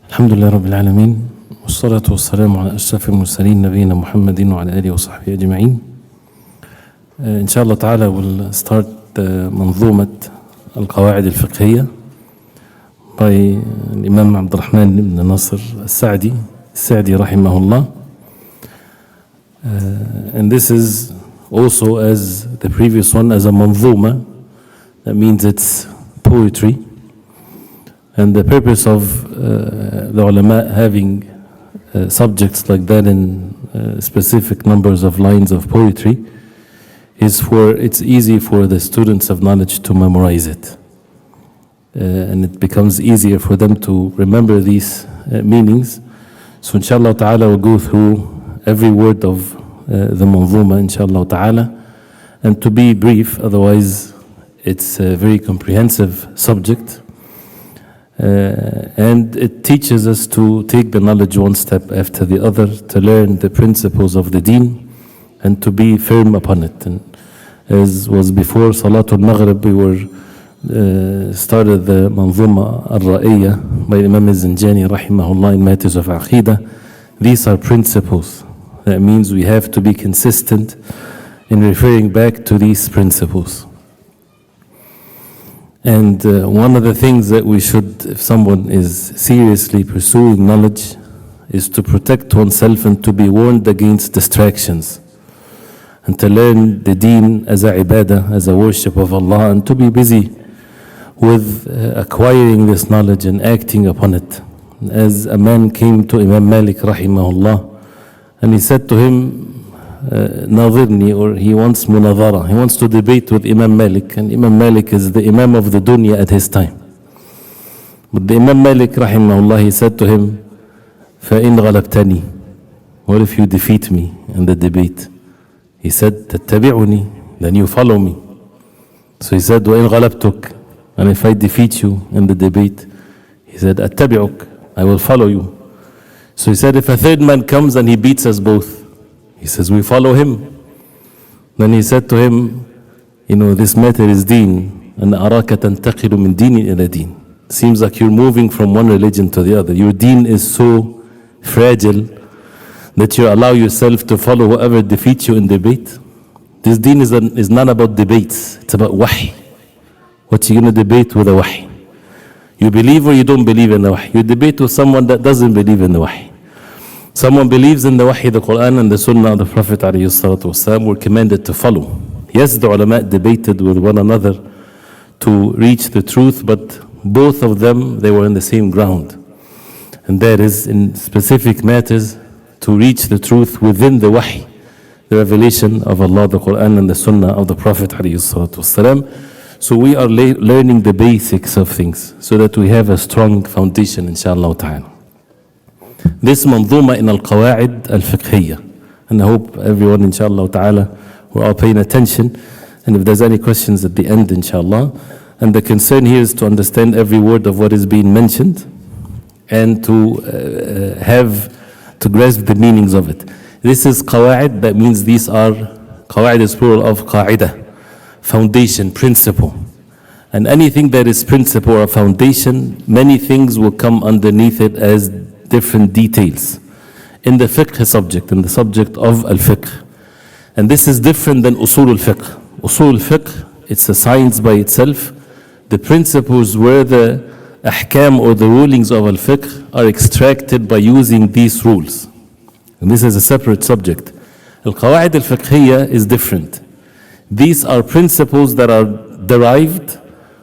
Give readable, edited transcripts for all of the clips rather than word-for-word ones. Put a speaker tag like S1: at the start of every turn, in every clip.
S1: الحمد لله رب العالمين والصلاة والسلام على أشرف المرسلين نبينا محمد وعلى آله وصحبه أجمعين. إن شاء الله تعالى we'll start منظومة القواعد الفقهية by الإمام عبدالرحمن بن ناصر السعدي رحمه الله. And this is also, as the previous one, as a manzuma. That means it's poetry. And the purpose of the ulama having subjects like that in specific numbers of lines of poetry is it's easy for the students of knowledge to memorize it. And it becomes easier for them to remember these meanings. So inshallah ta'ala we'll go through every word of the manzuma inshallah ta'ala. And to be brief, otherwise it's a very comprehensive subject. And it teaches us to take the knowledge one step after the other, to learn the principles of the deen and to be firm upon it. And as was before Salatul Maghrib, we were started the Manzuma al-Ra'iyya by Imam Zinjani rahimahullah in matters of Aqidah. These are principles. That means we have to be consistent in referring back to these principles. And one of the things that we should, if someone is seriously pursuing knowledge, is to protect oneself and to be warned against distractions. And to learn the deen as a ibadah, as a worship of Allah, and to be busy with acquiring this knowledge and acting upon it. As a man came to Imam Malik rahimahullah, and he said to him, Nadirni, or he wants munadhara, he wants to debate with Imam Malik, and Imam Malik is the Imam of the dunya at his time. But the Imam Malik rahimahullah, he said to him, فَإِنْ غَلَبْتَنِي, what if you defeat me in the debate? He said, تَتَّبِعُنِي, then you follow me. So he said, وَإِنْ غَلَبْتُكَ, and if I defeat you in the debate, he said, أَتَّبِعُكَ, I will follow you. So he said, if a third man comes and he beats us both, he says, we follow him. Then he said to him, this matter is deen, and أَرَاكَ تَنْتَقِلُ مِنْ دِينٍ إِلَى دِينٍ. Seems like you're moving from one religion to the other. Your deen is so fragile that you allow yourself to follow whoever defeats you in debate. This deen is not about debates, it's about wahy. What you going to debate with a wahy? You believe or you don't believe in the wahy. You debate with someone that doesn't believe in the wahy. Someone believes in the wahy, the Quran and the Sunnah of the Prophet ﷺ were commanded to follow. Yes, the ulama debated with one another to reach the truth, but both of them, they were on the same ground. And that is in specific matters to reach the truth within the wahy, the revelation of Allah, the Quran and the Sunnah of the Prophet ﷺ. So we are learning the basics of things so that we have a strong foundation inshallah ta'ala. This manzuma in al-Qawa'id al-Fiqhiyya. And I hope everyone inshallah ta'ala we're all paying attention. And if there's any questions at the end inshallah. And the concern here is to understand every word of what is being mentioned and to grasp the meanings of it. This is Qawa'id, that means these are, Qawa'id is plural of Qa'idah, foundation, principle. And anything that is principle or foundation, many things will come underneath it as different details in the fiqh subject, in the subject of al-fiqh. And this is different than usul al-fiqh. Usul al-fiqh, it's a science by itself. The principles where the ahkam or the rulings of al-fiqh are extracted by using these rules. And this is a separate subject. Al-Qawa'id al-Fiqhiyya is different. These are principles that are derived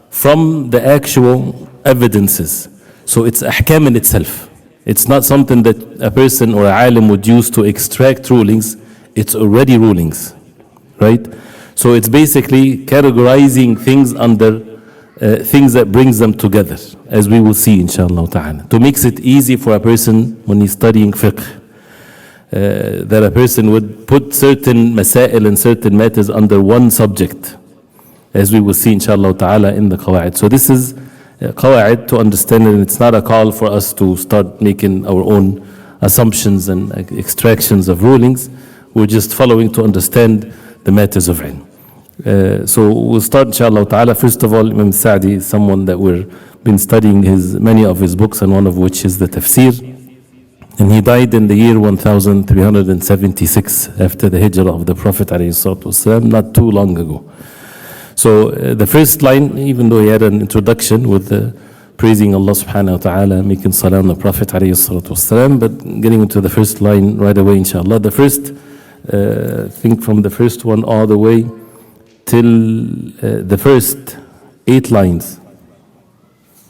S1: from the actual evidences. So it's ahkam in itself. It's not something that a person or a alim would use to extract rulings. It's already rulings, right? So it's basically categorizing things under things that brings them together, as we will see inshallah ta'ala. To makes it easy for a person when he's studying fiqh, that a person would put certain masail and certain matters under one subject, as we will see inshallah ta'ala in the qawa'id. So this is qawa'id to understand, and it's not a call for us to start making our own assumptions and extractions of rulings. We're just following to understand the matters of ilm. So we'll start inshallah ta'ala. First of all, Imam Sa'di is someone that we're been studying many of his books, and one of which is the Tafsir. And he died in the year 1376 after the hijrah of the Prophet ﷺ, not too long ago. So the first line, even though he had an introduction with the praising Allah subhanahu wa ta'ala, making salah on the Prophet ﷺ, but getting into the first line right away, inshallah. The first thing from the first one all the way till the first 8 lines.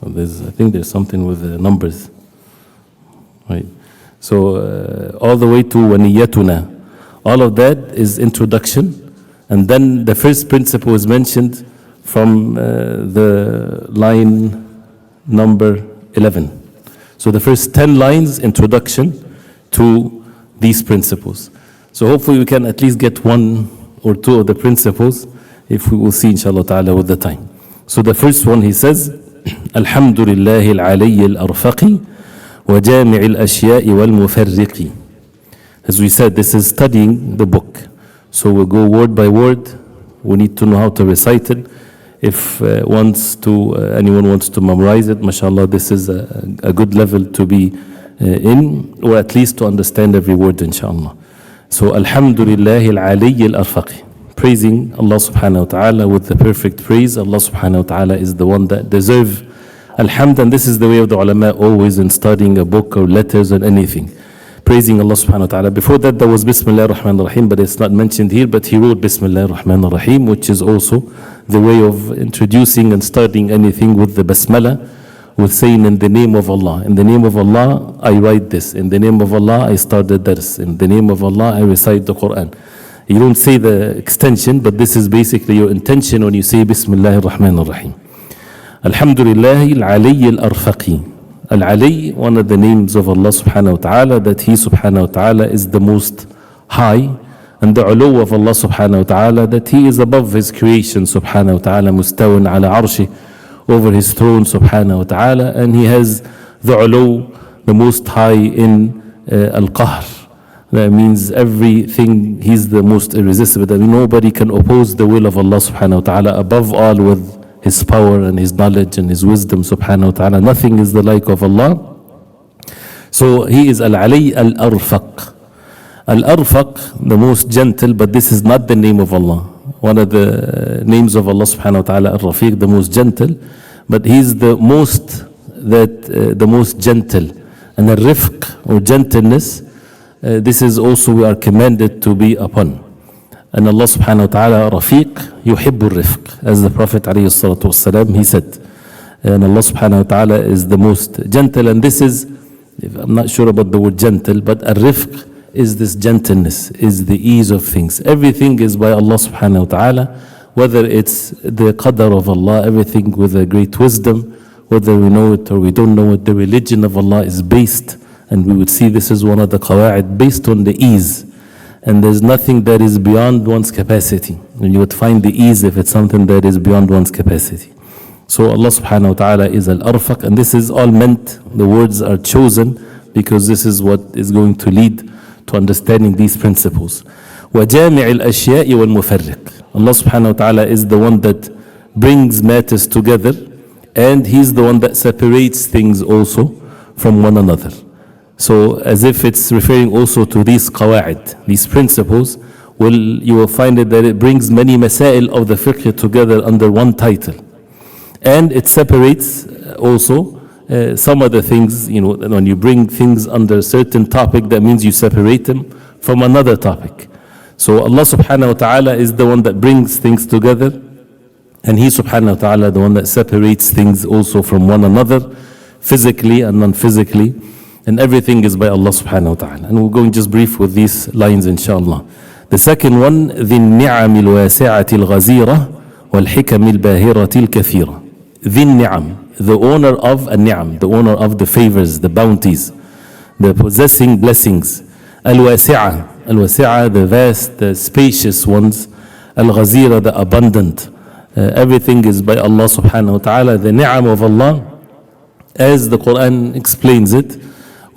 S1: I think there's something with the numbers. Right. So all the way to waniyatuna. All of that is introduction. And then the first principle is mentioned from the line number 11. So the first 10 lines, introduction to these principles. So hopefully we can at least get 1 or 2 of the principles, if we will see inshallah ta'ala with the time. So the first one, he says, Alhamdulillahi al-alayyi al-arfaqi wa jami' al-ashya'i wal-mufarriqi. As we said, this is studying the book. So we'll go word by word. We need to know how to recite it. If anyone wants to memorize it, mashallah, this is a good level to be in, or at least to understand every word, inshallah. So, Alhamdulillahi al-alayyi al-arfaqi. Praising Allah subhanahu wa ta'ala with the perfect praise. Allah subhanahu wa ta'ala is the one that deserves alhamd, and this is the way of the ulama always in studying a book or letters or anything. Praising Allah subhanahu wa ta'ala. Before that, there was Bismillah ar-Rahman ar-Rahim, but it's not mentioned here, but he wrote Bismillah ar-Rahman ar-Rahim, which is also the way of introducing and starting anything with the Basmala, with saying in the name of Allah. In the name of Allah, I write this. In the name of Allah, I start the dars. In the name of Allah, I recite the Quran. You don't say the extension, but this is basically your intention when you say Bismillah ar-Rahman ar-Rahim. Alhamdulillahi al-alayyi al-arfaqi. Al-Ali, one of the names of Allah subhanahu wa ta'ala, that He subhanahu wa ta'ala is the most high, and the ulu of Allah subhanahu wa ta'ala, that He is above His creation subhanahu wa ta'ala, mustawin ala arshi, over His throne subhanahu wa ta'ala, and He has the ulu, the most high in al-qahr. That means everything, He's the most irresistible. That nobody can oppose the will of Allah subhanahu wa ta'ala, above all with His power and His knowledge and His wisdom subhanahu wa ta'ala. Nothing is the like of Allah. So He is Al-Ali Al-Arfaq. Al-Arfaq, the most gentle, but this is not the name of Allah. One of the names of Allah subhanahu wa ta'ala, Al-Rafiq, the most gentle, but He's the most gentle. And Al-Rifq, or gentleness, this is also we are commanded to be upon. And Allah subhanahu wa ta'ala, Rafiq, yuhibbu rifq. As the Prophet alayhi salatu wasalam, he said. And Allah subhanahu wa ta'ala is the most gentle. And this is, I'm not sure about the word gentle, but rifq is this gentleness, is the ease of things. Everything is by Allah subhanahu wa ta'ala, whether it's the qadar of Allah, everything with a great wisdom, whether we know it or we don't know it, the religion of Allah is based, and we would see this is one of the qawa'id, based on the ease. And there's nothing that is beyond one's capacity. And you would find the ease if it's something that is beyond one's capacity. So Allah subhanahu wa ta'ala is al-arfaq, and this is all meant, the words are chosen because this is what is going to lead to understanding these principles. وَجَامِعِ الْأَشْيَاءِ وَالْمُفَرِّقِ. Allah subhanahu wa ta'ala is the one that brings matters together, and He's the one that separates things also from one another. So as if it's referring also to these qawa'id, these principles, you will find it that it brings many masail of the fiqh together under one title. And it separates also some of the things, when you bring things under a certain topic, that means you separate them from another topic. So Allah subhanahu wa ta'ala is the one that brings things together, and He subhanahu wa ta'ala the one that separates things also from one another, physically and non-physically. And everything is by Allah subhanahu wa ta'ala. And we're going just brief with these lines inshallah. The second one, ذي النعم الواسعة الغزيرة والحكم الباهرة الكثيرة. ذي النعم, the owner of النعم, the owner of the favors, the bounties, the possessing blessings. الواسعة, الواسعة, the vast, the spacious ones. الغزيرة, the abundant. Everything is by Allah subhanahu wa ta'ala. The ni'am of Allah, as the Quran explains it,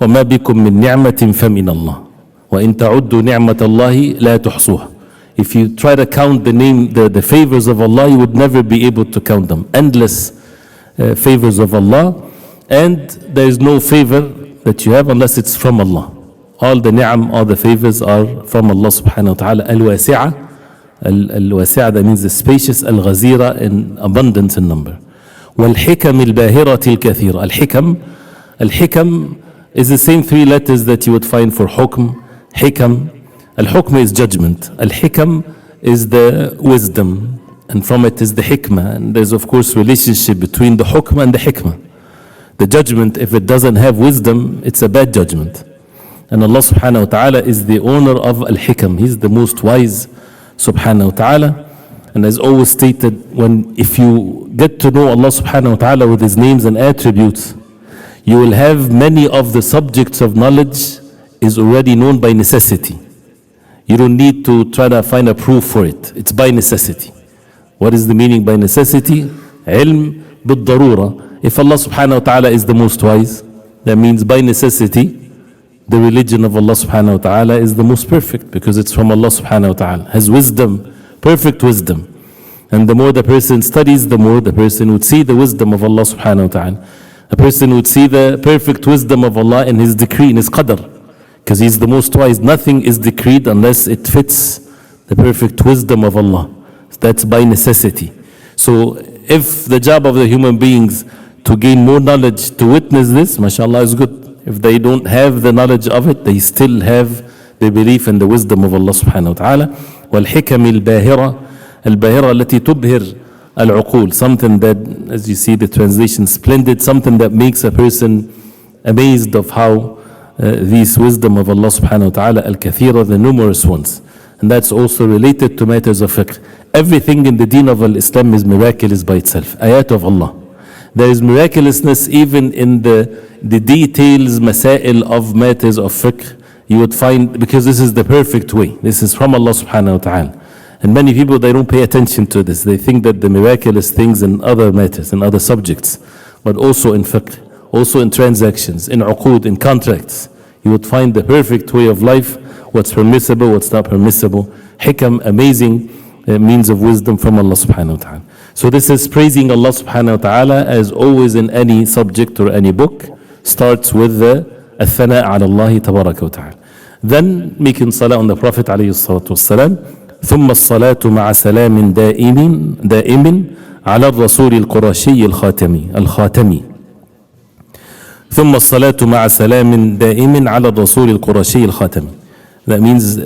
S1: وَمَا بِكُم مِّن نِعْمَةٍ فَمِنَ اللَّهِ وَإِن تَعُدُّوا نِعْمَةَ اللَّهِ لَا تُحْصُوهَا. If you try to count the favors of Allah, you would never be able to count them. Endless favors of Allah, and there is no favor that you have unless it's from Allah. All the ni'am, all the favors are from Allah subhanahu wa ta'ala. Al-wasi'a, al-wasi'a, that means the spacious, al-ghazira, in abundance in number. وَالْحِكَمِ الْبَاهِرَةِ الْكَثِيرَ. Al-hikam is the same three letters that you would find for hukm, hikam. Al-hukm is judgment. Al-hikam is the wisdom, and from it is the hikmah. And there's of course relationship between the hukm and the hikmah. The judgment, if it doesn't have wisdom, it's a bad judgment. And Allah subhanahu wa ta'ala is the owner of al-hikam. He's the most wise subhanahu wa ta'ala. And as always stated, if you get to know Allah subhanahu wa ta'ala with His names and attributes, you will have many of the subjects of knowledge is already known by necessity. You don't need to try to find a proof for it. It's by necessity. What is the meaning by necessity? Ilm bid-darura. If Allah subhanahu wa ta'ala is the most wise, that means by necessity, the religion of Allah subhanahu wa ta'ala is the most perfect, because it's from Allah subhanahu wa ta'ala. Has wisdom, perfect wisdom. And the more the person studies, the more the person would see the wisdom of Allah subhanahu wa ta'ala. A person would see the perfect wisdom of Allah in His decree, in His qadr, because He's the most wise. Nothing is decreed unless it fits the perfect wisdom of Allah. That's by necessity. So if the job of the human beings to gain more knowledge, to witness this, mashallah, is good. If they don't have the knowledge of it, they still have the belief in the wisdom of Allah subhanahu wa ta'ala. وَالْحِكَمِ الْبَاهِرَةِ الْبَاهِرَةِ التي تبهر العقول. Something that, as you see the translation, splendid, something that makes a person amazed of how these wisdom of Allah subhanahu wa ta'ala, al-kathira, the numerous ones. And that's also related to matters of fiqh. Everything in the deen of Islam is miraculous by itself. Ayat of Allah. There is miraculousness even in the details, masail of matters of fiqh. You would find, because this is the perfect way. This is from Allah subhanahu wa ta'ala. And many people, they don't pay attention to this. They think that the miraculous things in other matters, in other subjects, but also in fiqh, also in transactions, in uqud, in contracts. You would find the perfect way of life, what's permissible, what's not permissible. Hikam, amazing means of wisdom from Allah subhanahu wa ta'ala. So this is praising Allah subhanahu wa ta'ala, as always in any subject or any book, starts with the الثناء على الله تبارك وتعالى. Then making salah on the Prophet عليه الصلاة والسلام. ثم الصلاة مع سلام دائم على الرسول القرشي الخاتمي. ثم الصلاة مع سلام دائم على الرسول القرشي الخاتمي. That means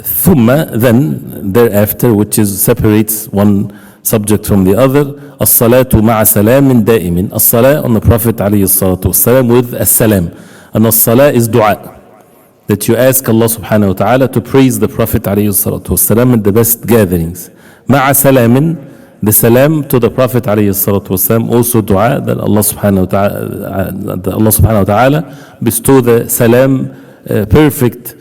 S1: ثم, then, thereafter, which is separates one subject from the other. الصلاة مع سلام دائم. الصلاة on the Prophet عليه الصلاة والسلام with السلام. And الصلاة is dua, that you ask Allah subhanahu wa ta'ala to praise the Prophet عليه الصلاة والسلام in the best gatherings. مع سلام, the salam to the Prophet عليه الصلاة والسلام, also dua, that Allah subhanahu wa ta'ala bestow the salam, perfect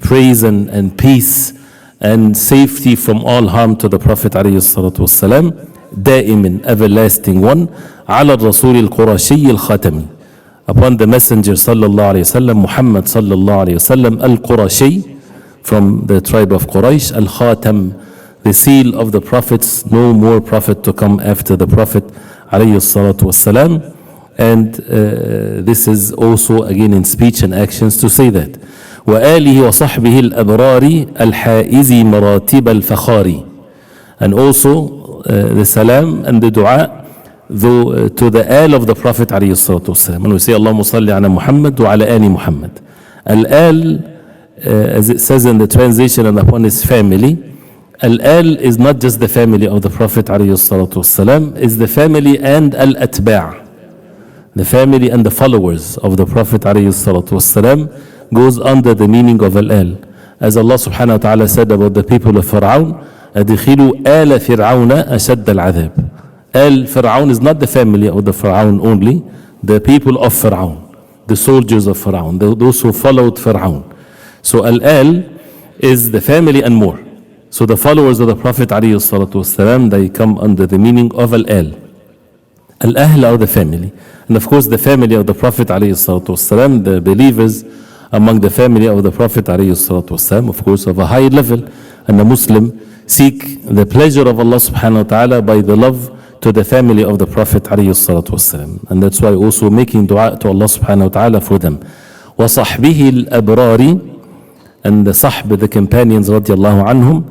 S1: praise and peace and safety from all harm to the Prophet عليه الصلاة والسلام. دائم, everlasting one. على الرسول القرشي الخاتمي, upon the Messenger sallallahu alayhi wasallam, Muhammad sallallahu alayhi wasallam, al-Qurashi, from the tribe of Quraysh, al-Khatam, the seal of the prophets, no more prophet to come after the Prophet alayhi salatu wasalam. And this is also again in speech and actions to say that. وآله وصحبه الأبرار الحائز مراتب الفخار. And also the salam and the dua to the al of the Prophet عليه الصلاة والسلام. And we say اللهم صل على محمد وعلى آل محمد. Al-al, as it says in the translation, and upon his family. Al-al is not just the family of the Prophet عليه الصلاة والسلام, is the family and al-atba', the family and the followers of the Prophet عليه الصلاة والسلام, goes under the meaning of al-al. As Allah subhanahu wa ta'ala said about the people of Fir'aun, أدخلوا آل فرعون أشد العذاب. Al-Fir'aun is not the family of the Fir'aun only, the people of Fir'aun, the soldiers of Fir'aun, those who followed Fir'aun. So al-al is the family and more. So the followers of the Prophet ﷺ, they come under the meaning of al-al. Al-ahl are the family. And of course the family of the Prophet ﷺ, the believers among the family of the Prophet ﷺ, of course of a high level. And a Muslim seek the pleasure of Allah subhanahu wa ta'ala by the love to the family of the Prophet alayhi salatu wasalam. And that's why also making dua to Allah subhanahu wa ta'ala for them. وَصَحْبِهِ الْأَبْرَارِ, and the sahb, the companions radiallahu anhum,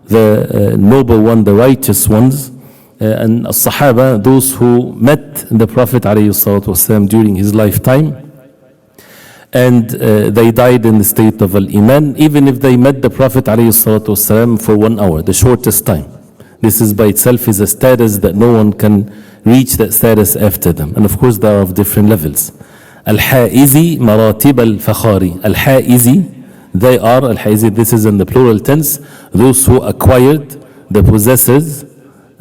S1: the noble one, the righteous ones, and as-sahaba, those who met the Prophet alayhi salatu wasalam during his lifetime, and they died in the state of al-iman, even if they met the Prophet alayhi salatu wasalam for 1 hour, the shortest time. This is by itself is a status that no one can reach that status after them. And of course they are of different levels. Al-Haizi maratib al-fakhari. Al-Haizi, they are, Al-Haizi, this is in the plural tense, those who acquired, the possessors.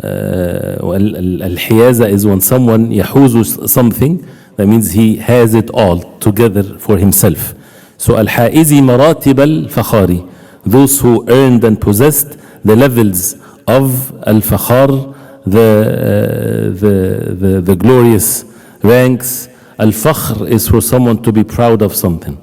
S1: Al-Hiyaza is when someone yahuzu something, that means he has it all together for himself. So Al-Haizi maratib al-fakhari, those who earned and possessed the levels of al-fakhar, the glorious ranks. Al-fakhr is for someone to be proud of something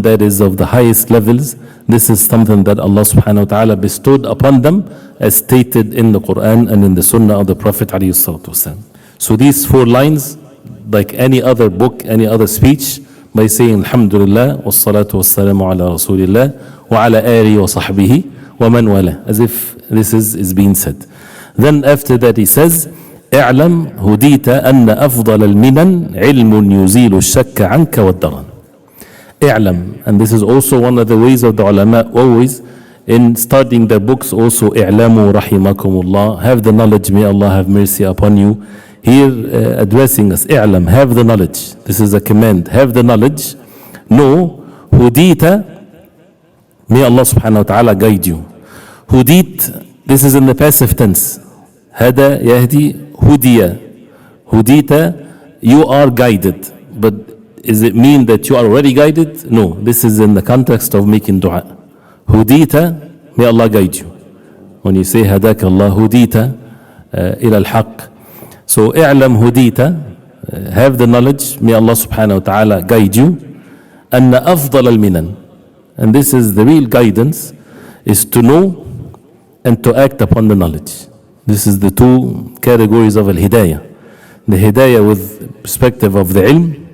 S1: that is of the highest levels. This is something that Allah subhanahu wa ta'ala bestowed upon them, as stated in the Quran and in the Sunnah of the Prophet alayhi salatu wasalam. So these 4 lines, like any other book, any other speech, by saying Alhamdulillah, wassalatu wassalamu ala Rasulillah, wa ala alihi wa sahbihi, wa man wala, as if this is being said. Then after that he says, اعلم هديت أن أفضل المنن علم يزيل الشك عنك والدرن. اعلم, and this is also one of the ways of the ulama always in starting their books also, اعلموا رحمكم, have the knowledge, may Allah have mercy upon you. Here addressing us, اعلم, have the knowledge. This is a command, have the knowledge. No, هديت, may Allah subhanahu wa ta'ala guide you. Hudit, this is in the passive tense. Hada yahdi hudiya. Hudita, you are guided. But does it mean that you are already guided? No, this is in the context of making dua. Hudita, may Allah guide you. When you say hadaka Allah hudita ila al-haq. So i'lam hudita, have the knowledge, may Allah subhanahu wa ta'ala guide you. Anna afdal al-minan. And this is the real guidance, is to know and to act upon the knowledge. This is the 2 categories of al-hidayah. The hidayah with perspective of the ilm.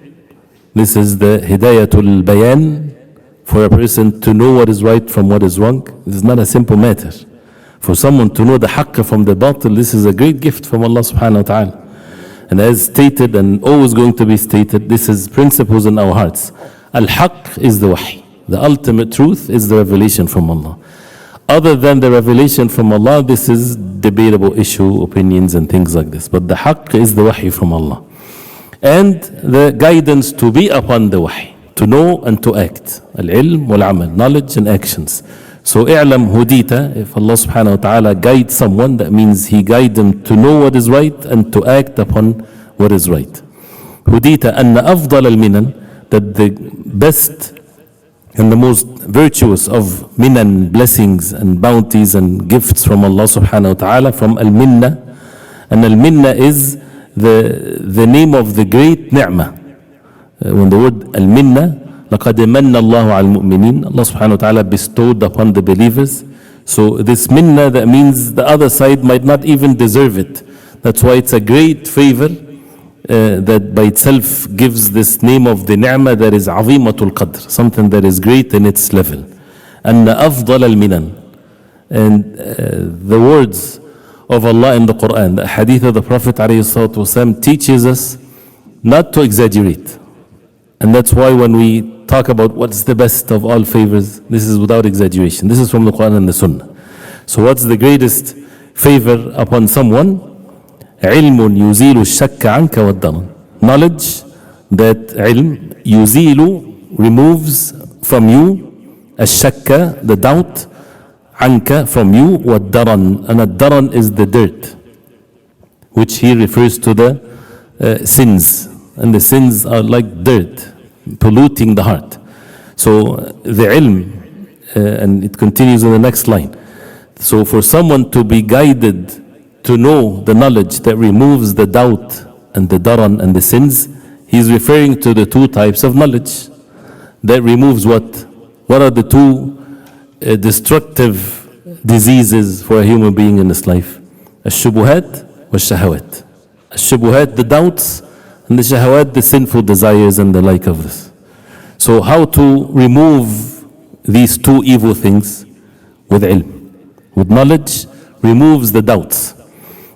S1: This is the hidayatul bayan, for a person to know what is right from what is wrong. This is not a simple matter. For someone to know the haqq from the batil, this is a great gift from Allah subhanahu wa ta'ala. And as stated and always going to be stated, this is principles in our hearts. Al-haqq is the wahy. The ultimate truth is the revelation from Allah. Other than the revelation from Allah, this is debatable issue, opinions and things like this. But the haqq is the wahy from Allah. And the guidance to be upon the wahy, to know and to act. Al-ilm wal-amal, knowledge and actions. So i'lam hudita, if Allah subhanahu wa ta'ala guides someone, that means He guides them to know what is right and to act upon what is right. Hudita anna afdal al-minan, that the best and the most virtuous of minan, blessings and bounties and gifts from Allah subhanahu wa ta'ala, from al-minna. And al-minna is the name of the great ni'mah. When the word al-minna, لَقَدْ مَنَّ اللَّهُ عَلَى الْمُؤْمِنِينَ, Allah subhanahu wa ta'ala bestowed upon the believers. So this minna, that means the other side might not even deserve it. That's why it's a great favor that by itself gives this name of the ni'mah that is عظيمة القدر, something that is great in its level. أن أفضل المنن. And the words of Allah in the Quran, the hadith of the Prophet ﷺ teaches us not to exaggerate. And that's why when we talk about what's the best of all favors, this is without exaggeration. This is from the Quran and the Sunnah. So what's the greatest favor upon someone? علم يزيل الشك عنك والضرر. Knowledge, that ilm, يزيل, removes from you, الشك, the doubt, عنك, from you, والضرر. And الضرر is the dirt, which here refers to the sins. And the sins are like dirt, polluting the heart. So the ilm, and it continues in the next line. So for someone to be guided to know the knowledge that removes the doubt and the daran and the sins, he's referring to the 2 types of knowledge. That removes what? What are the 2 destructive diseases for a human being in this life? Ash-shubuhat والشهوات. الشبهات, the doubts, and the shahawat, the sinful desires and the like of this. So how to remove these two evil things? With ilm. With knowledge removes the doubts.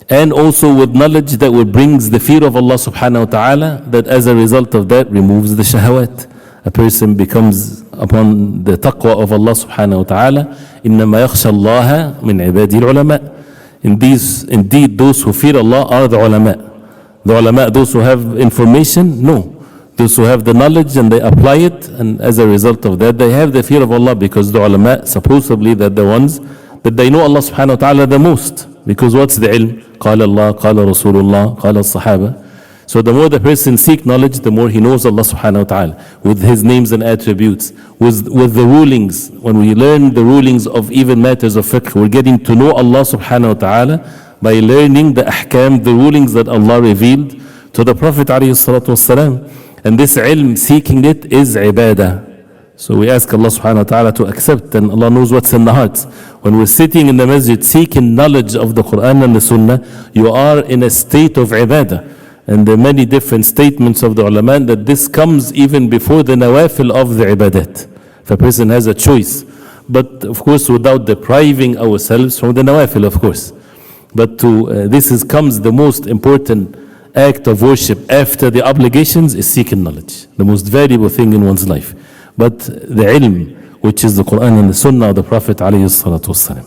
S1: And also with knowledge that will brings the fear of Allah subhanahu wa ta'ala, that as a result of that removes the shahawat. A person becomes upon the taqwa of Allah subhanahu wa ta'ala. إِنَّمَا يَخْشَى اللَّهَ مِنْ عِبَادِهِ الْعُلَمَاء. Indeed, those who fear Allah are the ulama. The ulama, those who have information? No. Those who have the knowledge and they apply it, and as a result of that, they have the fear of Allah, because the ulama, supposedly, they're the ones that they know Allah subhanahu wa ta'ala the most. Because what's the ilm? قال الله, قال رسول الله, قال الصحابة. So the more the person seeks knowledge, the more he knows Allah subhanahu wa ta'ala, with his names and attributes, with the rulings. When we learn the rulings of even matters of fiqh, we're getting to know Allah subhanahu wa ta'ala by learning the ahkam, the rulings that Allah revealed to the Prophet alayhi salatu wasalam. And this ilm, seeking it, is ibadah. So we ask Allah subhanahu wa ta'ala to accept, and Allah knows what's in the hearts. When we're sitting in the masjid seeking knowledge of the Quran and the Sunnah, you are in a state of ibadah. And there are many different statements of the ulama that this comes even before the nawafil of the ibadat. If a person has a choice, but of course without depriving ourselves from the nawafil, of course. But comes the most important act of worship after the obligations is seeking knowledge, the most valuable thing in one's life. But the ilm, which is the Quran and the Sunnah of the Prophet alayhi salatu wasalam.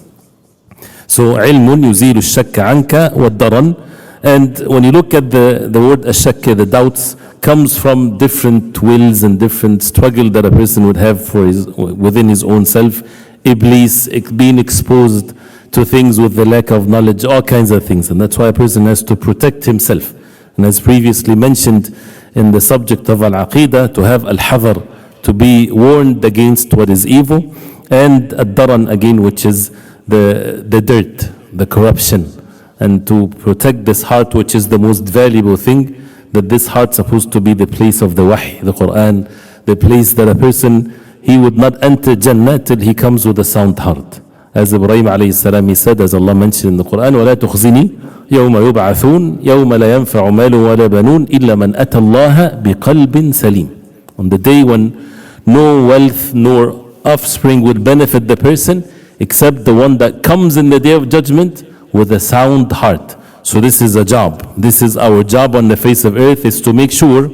S1: So ilmun yuzilu shakka anka wa daran. And when you look at the word ashakka, the doubts, comes from different wills and different struggle that a person would have within his own self. Iblis, being exposed to things with the lack of knowledge, all kinds of things. And that's why a person has to protect himself. And as previously mentioned in the subject of al-aqidah, to have al-hadar, to be warned against what is evil, and ad-daran again, which is the dirt, the corruption. And to protect this heart, which is the most valuable thing, that this heart supposed to be the place of the wahy, the Quran, the place that a person, he would not enter Jannah till he comes with a sound heart. As Ibrahim alayhi salam, he said, as Allah mentioned in the Quran, وَلَا تُخْزِنِي يَوْمَ يُبْعَثُونَ يَوْمَ لَا يَنْفَعُ مَالٌ وَلَا بَنُونَ إِلَّا مَنْ أَتَى اللَّهَ بِقَلْبٍ سَلِيمٍ. On the day when no wealth nor offspring would benefit the person, except the one that comes in the day of judgment with a sound heart. So this is a job. This is our job on the face of earth, is to make sure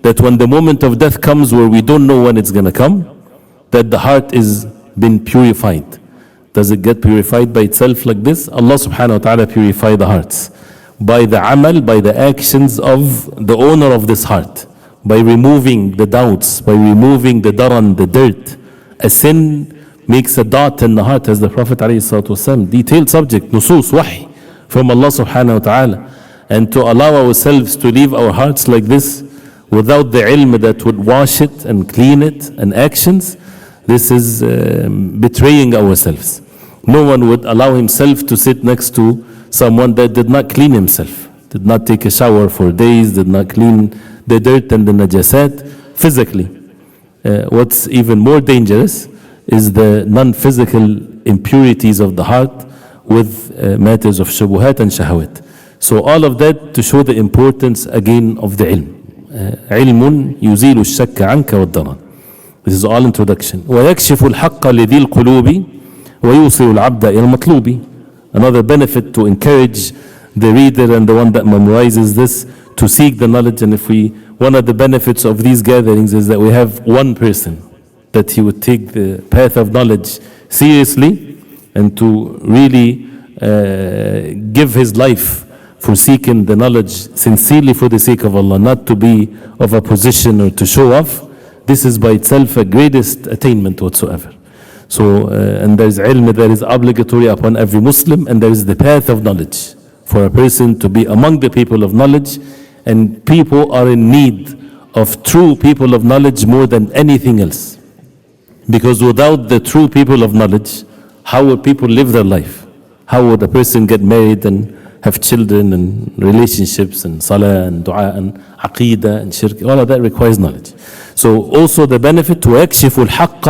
S1: that when the moment of death comes, where we don't know when it's going to come, that the heart is been purified. Does it get purified by itself like this? Allah subhanahu wa ta'ala purify the hearts by the amal, by the actions of the owner of this heart, by removing the doubts, by removing the daran, the dirt. A sin makes a dot in the heart, as the Prophet ﷺ, detailed subject, nusus, wahy, from Allah subhanahu wa ta'ala. And to allow ourselves to leave our hearts like this, without the ilm that would wash it and clean it, and actions, this is betraying ourselves. No one would allow himself to sit next to someone that did not clean himself, did not take a shower for days, did not clean the dirt and the najasat physically. What's even more dangerous is the non-physical impurities of the heart with matters of shubuhat and shahawat. So all of that to show the importance again of the ilm. علم يزيل الشك عنك والضرر. This is all introduction. ويكشف الحق لذي القلوب ويوصل العبد إلى المطلوب. Another benefit to encourage the reader and the one that memorizes this to seek the knowledge. And one of the benefits of these gatherings is that we have one person that he would take the path of knowledge seriously and to really give his life for seeking the knowledge sincerely for the sake of Allah, not to be of a position or to show off. This is by itself a greatest attainment whatsoever. So, and there is ilm that is obligatory upon every Muslim, and there is the path of knowledge for a person to be among the people of knowledge. And people are in need of true people of knowledge more than anything else. Because without the true people of knowledge, how would people live their life? How would a person get married and have children and relationships and salah and dua and aqidah and shirk? All of that requires knowledge. So also the benefit to يكشف الحق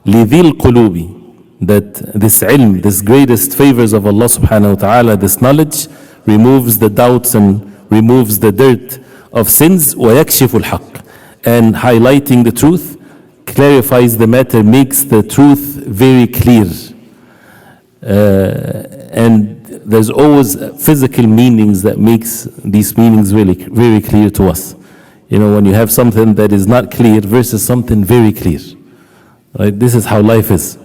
S1: لذي القلوب, that this ilm, this greatest favors of Allah subhanahu wa ta'ala, this knowledge removes the doubts and removes the dirt of sins. وَيَكْشِفُ الْحَقِّ. And highlighting the truth clarifies the matter, makes the truth very clear. And there's always physical meanings that makes these meanings really very clear to us. You know, when you have something that is not clear versus something very clear. Right? This is how life is.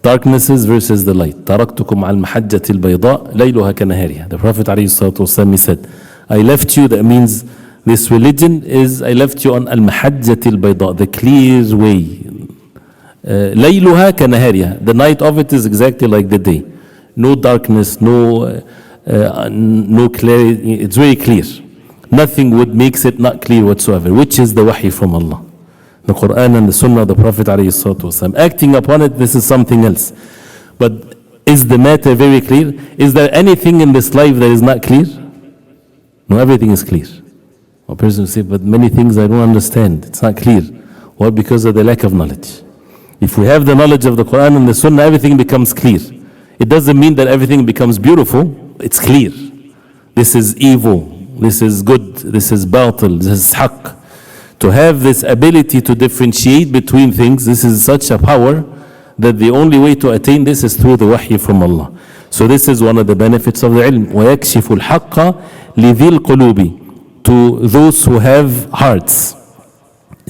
S1: Darknesses versus the light. تَرَكْتُكُمْ عَلْى الْمَحَجَّةِ الْبَيْضَاءِ لَيْلُهَا كَنَهَارِهَا. The Prophet ﷺ, he said, I left you, that means this religion is, I left you on al-mahajjati al-bayda, the clear way. Layluha kanahariha. The night of it is exactly like the day. No darkness, no clarity. It's very clear. Nothing would makes it not clear whatsoever, which is the wahi from Allah. The Quran and the Sunnah of the Prophet ﷺ. Acting upon it, this is something else. But is the matter very clear? Is there anything in this life that is not clear? No, everything is clear. A person will say, but many things I don't understand. It's not clear. Well, because of the lack of knowledge. If we have the knowledge of the Quran and the Sunnah, everything becomes clear. It doesn't mean that everything becomes beautiful. It's clear. This is evil. This is good. This is batil. This is haqq. To have this ability to differentiate between things, this is such a power that the only way to attain this is through the wahy from Allah. So this is one of the benefits of the ilm. وَيَكْشِفُ الْحَقَّ لِذِي الْقُلُوبِ. To those who have hearts.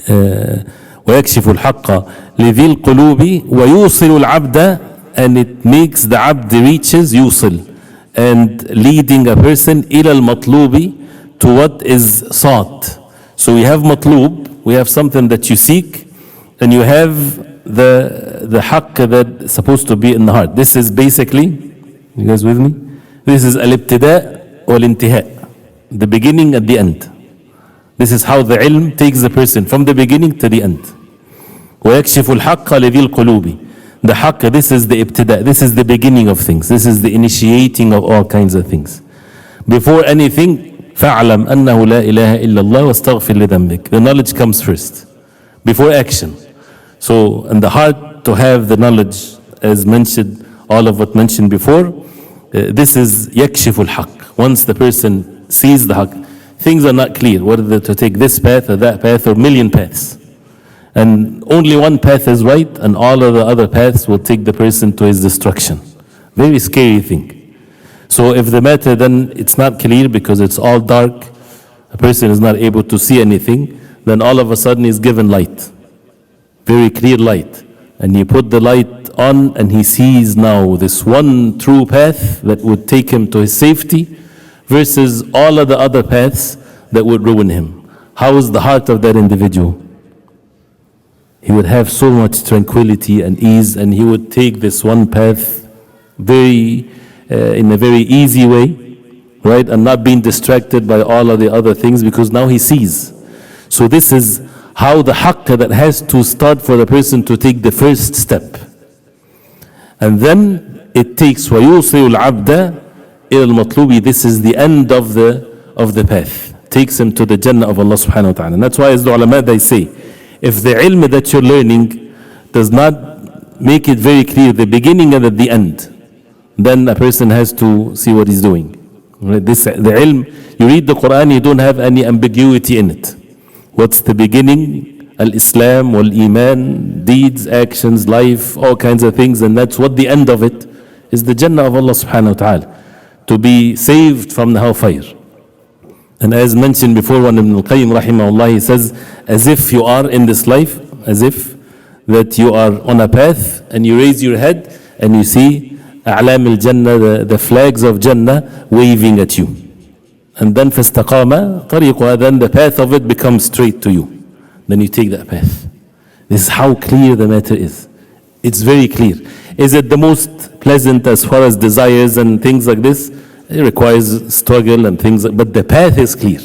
S1: وَيَكْشِفُ الْحَقَّ لِذِي الْقُلُوبِ وَيُوصِلُ الْعَبْدَ. And it makes the abd reaches yusil, and leading a person إِلَى الْمَطْلُوبِ, to what is sought. So we have matlub, we have something that you seek, and you have the haqq that's supposed to be in the heart. This is basically, you guys with me? This is al-ibtida' wal-intiha', the beginning and the end. This is how the ilm takes the person from the beginning to the end. وَيَكْشِفُ الْحَقَّ لِذِي الْقُلُوبِ. The haqq, this is the ibtida', this is the beginning of things. This is the initiating of all kinds of things. Before anything, فَاعْلَمْ أَنَّهُ لَا إِلَهَ إِلَّا اللَّهُ وَاسْتَغْفِرْ لِذَنبِكَ. The knowledge comes first, before action. So, in the heart, to have the knowledge, as mentioned, all of what mentioned before, this is يَكْشِفُ الْحَقِّ. Once the person sees the haqq, things are not clear, whether to take this path or that path or million paths. And only one path is right, and all of the other paths will take the person to his destruction. Very scary thing. So if the matter then it's not clear because it's all dark, a person is not able to see anything, then all of a sudden he's given light. Very clear light. And you put the light on and he sees now this one true path that would take him to his safety versus all of the other paths that would ruin him. How is the heart of that individual? He would have so much tranquility and ease, and he would take this one path in a very easy way, right? And not being distracted by all of the other things, because now he sees. So this is how the haqq that has to start for the person to take the first step. And then it takes وَيُوصِلُ الْعَبْدَ إِلَى الْمَطْلُوبِ. This is the end of the path. Takes him to the Jannah of Allah subhanahu wa ta'ala. And that's why as the ulama they say, if the ilm that you're learning does not make it very clear, the beginning and the end, then a person has to see what he's doing. Right? The ilm, you read the Quran, you don't have any ambiguity in it. What's the beginning? Al-Islam, wal-Iman, deeds, actions, life, all kinds of things, and that's what the end of it is, the Jannah of Allah subhanahu wa ta'ala, to be saved from the hellfire. And as mentioned before, one Ibn al-Qayyim rahimahullah, he says, as if you are in this life, as if that you are on a path and you raise your head and you see a'lam al-Jannah, the flags of Jannah waving at you. And then فَاسْتَقَامَ طَرِيقُهَا, then the path of it becomes straight to you. Then you take that path. This is how clear the matter is. It's very clear. Is it the most pleasant as far as desires and things like this? It requires struggle and things, but the path is clear.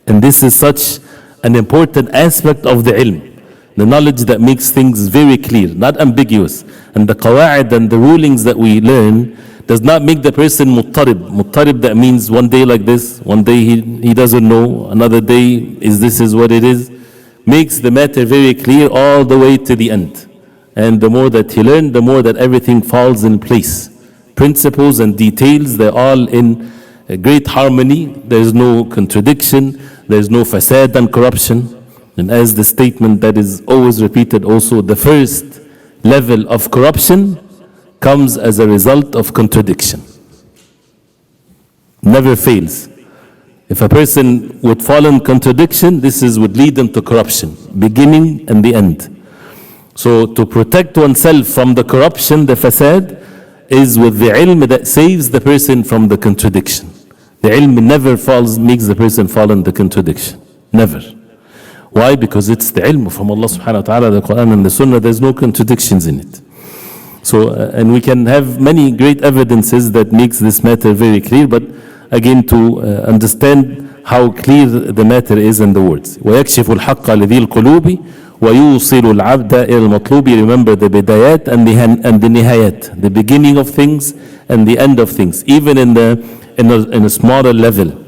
S1: And this is such an important aspect of the ilm. The knowledge that makes things very clear, not ambiguous. And the qawa'id and the rulings that we learn does not make the person muttarib. Muttarib, that means one day like this, one day he doesn't know, another day this is what it is. Makes the matter very clear all the way to the end. And the more that he learns, the more that everything falls in place. Principles and details, they're all in a great harmony, there is no contradiction, there is no fasad and corruption. And as the statement that is always repeated also, the first level of corruption comes as a result of contradiction. Never fails. If a person would fall in contradiction, would lead them to corruption, beginning and the end. So to protect oneself from the corruption, the fasad, is with the ilm that saves the person from the contradiction. The ilm never makes the person fall in the contradiction. Never. Why? Because it's the ilm from Allah subhanahu wa ta'ala, the Quran and the Sunnah, there's no contradictions in it. So, and we can have many great evidences that makes this matter very clear, but again to understand how clear the matter is in the words. وَيَكْشِفُ الْحَقَّ لِذِي الْقُلُوبِ وَيُوصِلُ الْعَبْدَ إِلَى الْمَطْلُوبِ. Remember the bidayat and the nihayat, the beginning of things and the end of things, even in a smaller level.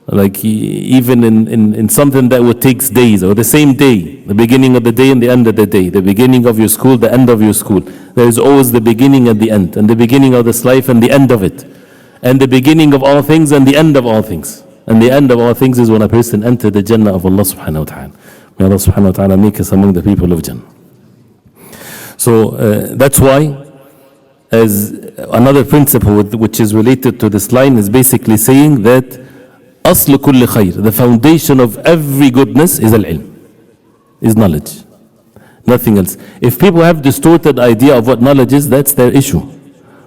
S1: Like even in something that would take days, or the same day, the beginning of the day and the end of the day, the beginning of your school, the end of your school. There is always the beginning and the end, and the beginning of this life and the end of it, and the beginning of all things and the end of all things. And the end of all things is when a person enters the Jannah of Allah subhanahu wa ta'ala. May Allah subhanahu wa ta'ala make us among the people of Jannah. So that's why, as another principle which is related to this line, is basically saying that أصل كل خير, the foundation of every goodness, is al-ilm, is knowledge, nothing else. If people have distorted idea of what knowledge is, that's their issue.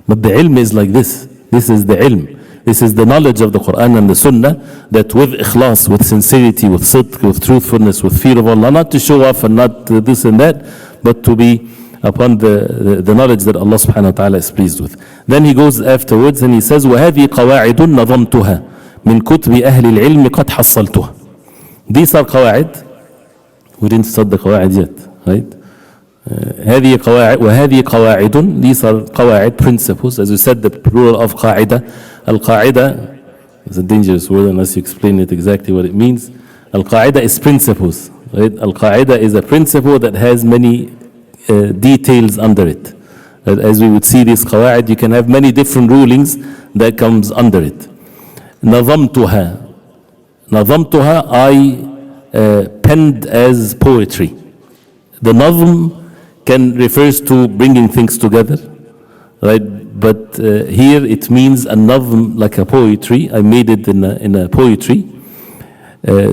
S1: But the ilm is like this. This is the ilm. This is the knowledge of the Quran and the Sunnah, that with ikhlas, with sincerity, with sidq, with truthfulness, with fear of Allah, not to show off and not this and that, but to be upon the knowledge that Allah subhanahu wa ta'ala is pleased with. Then he goes afterwards and he says, وَهَذِي قَوَاعِدٌ نَظَمْتُهَا من كتب أهل العلم قد حصلتها. These are قواعد. We didn't start the قواعد yet, right? هذه قواعد وهذه قواعد. These are قواعد, principles. As we said, the plural of قاعدة. القاعدة is a dangerous word unless you explain it exactly what it means. القاعدة is principles, right? القاعدة is a principle that has many details under it. As we would see this قواعد, you can have many different rulings that comes under it. نظمتها. نظمتها, I penned as poetry. The nazm can refers to bringing things together, right? But here it means a nazm, like a poetry. I made it in a poetry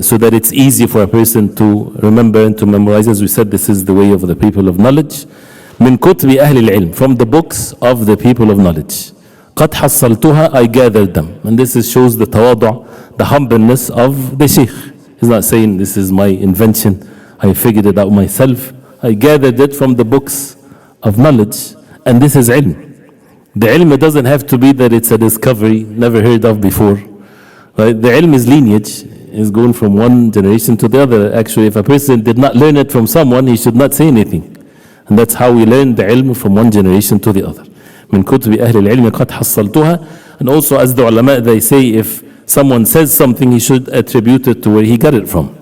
S1: so that it's easy for a person to remember and to memorize. As we said, this is the way of the people of knowledge. من كتب أهل العلم, from the books of the people of knowledge. قد حصلتها, I gathered them. And this shows the tawadu', the humbleness of the Sheikh. He's not saying this is my invention, I figured it out myself. I gathered it from the books of knowledge, and this is ilm. The ilm doesn't have to be that it's a discovery, never heard of before. Right? The ilm is lineage, is going from one generation to the other. Actually, if a person did not learn it from someone, he should not say anything. And that's how we learn the ilm, from one generation to the other. من كتب أهل العلم قد حصلتها. And also, as the ulama, they say, if someone says something, he should attribute it to where he got it from.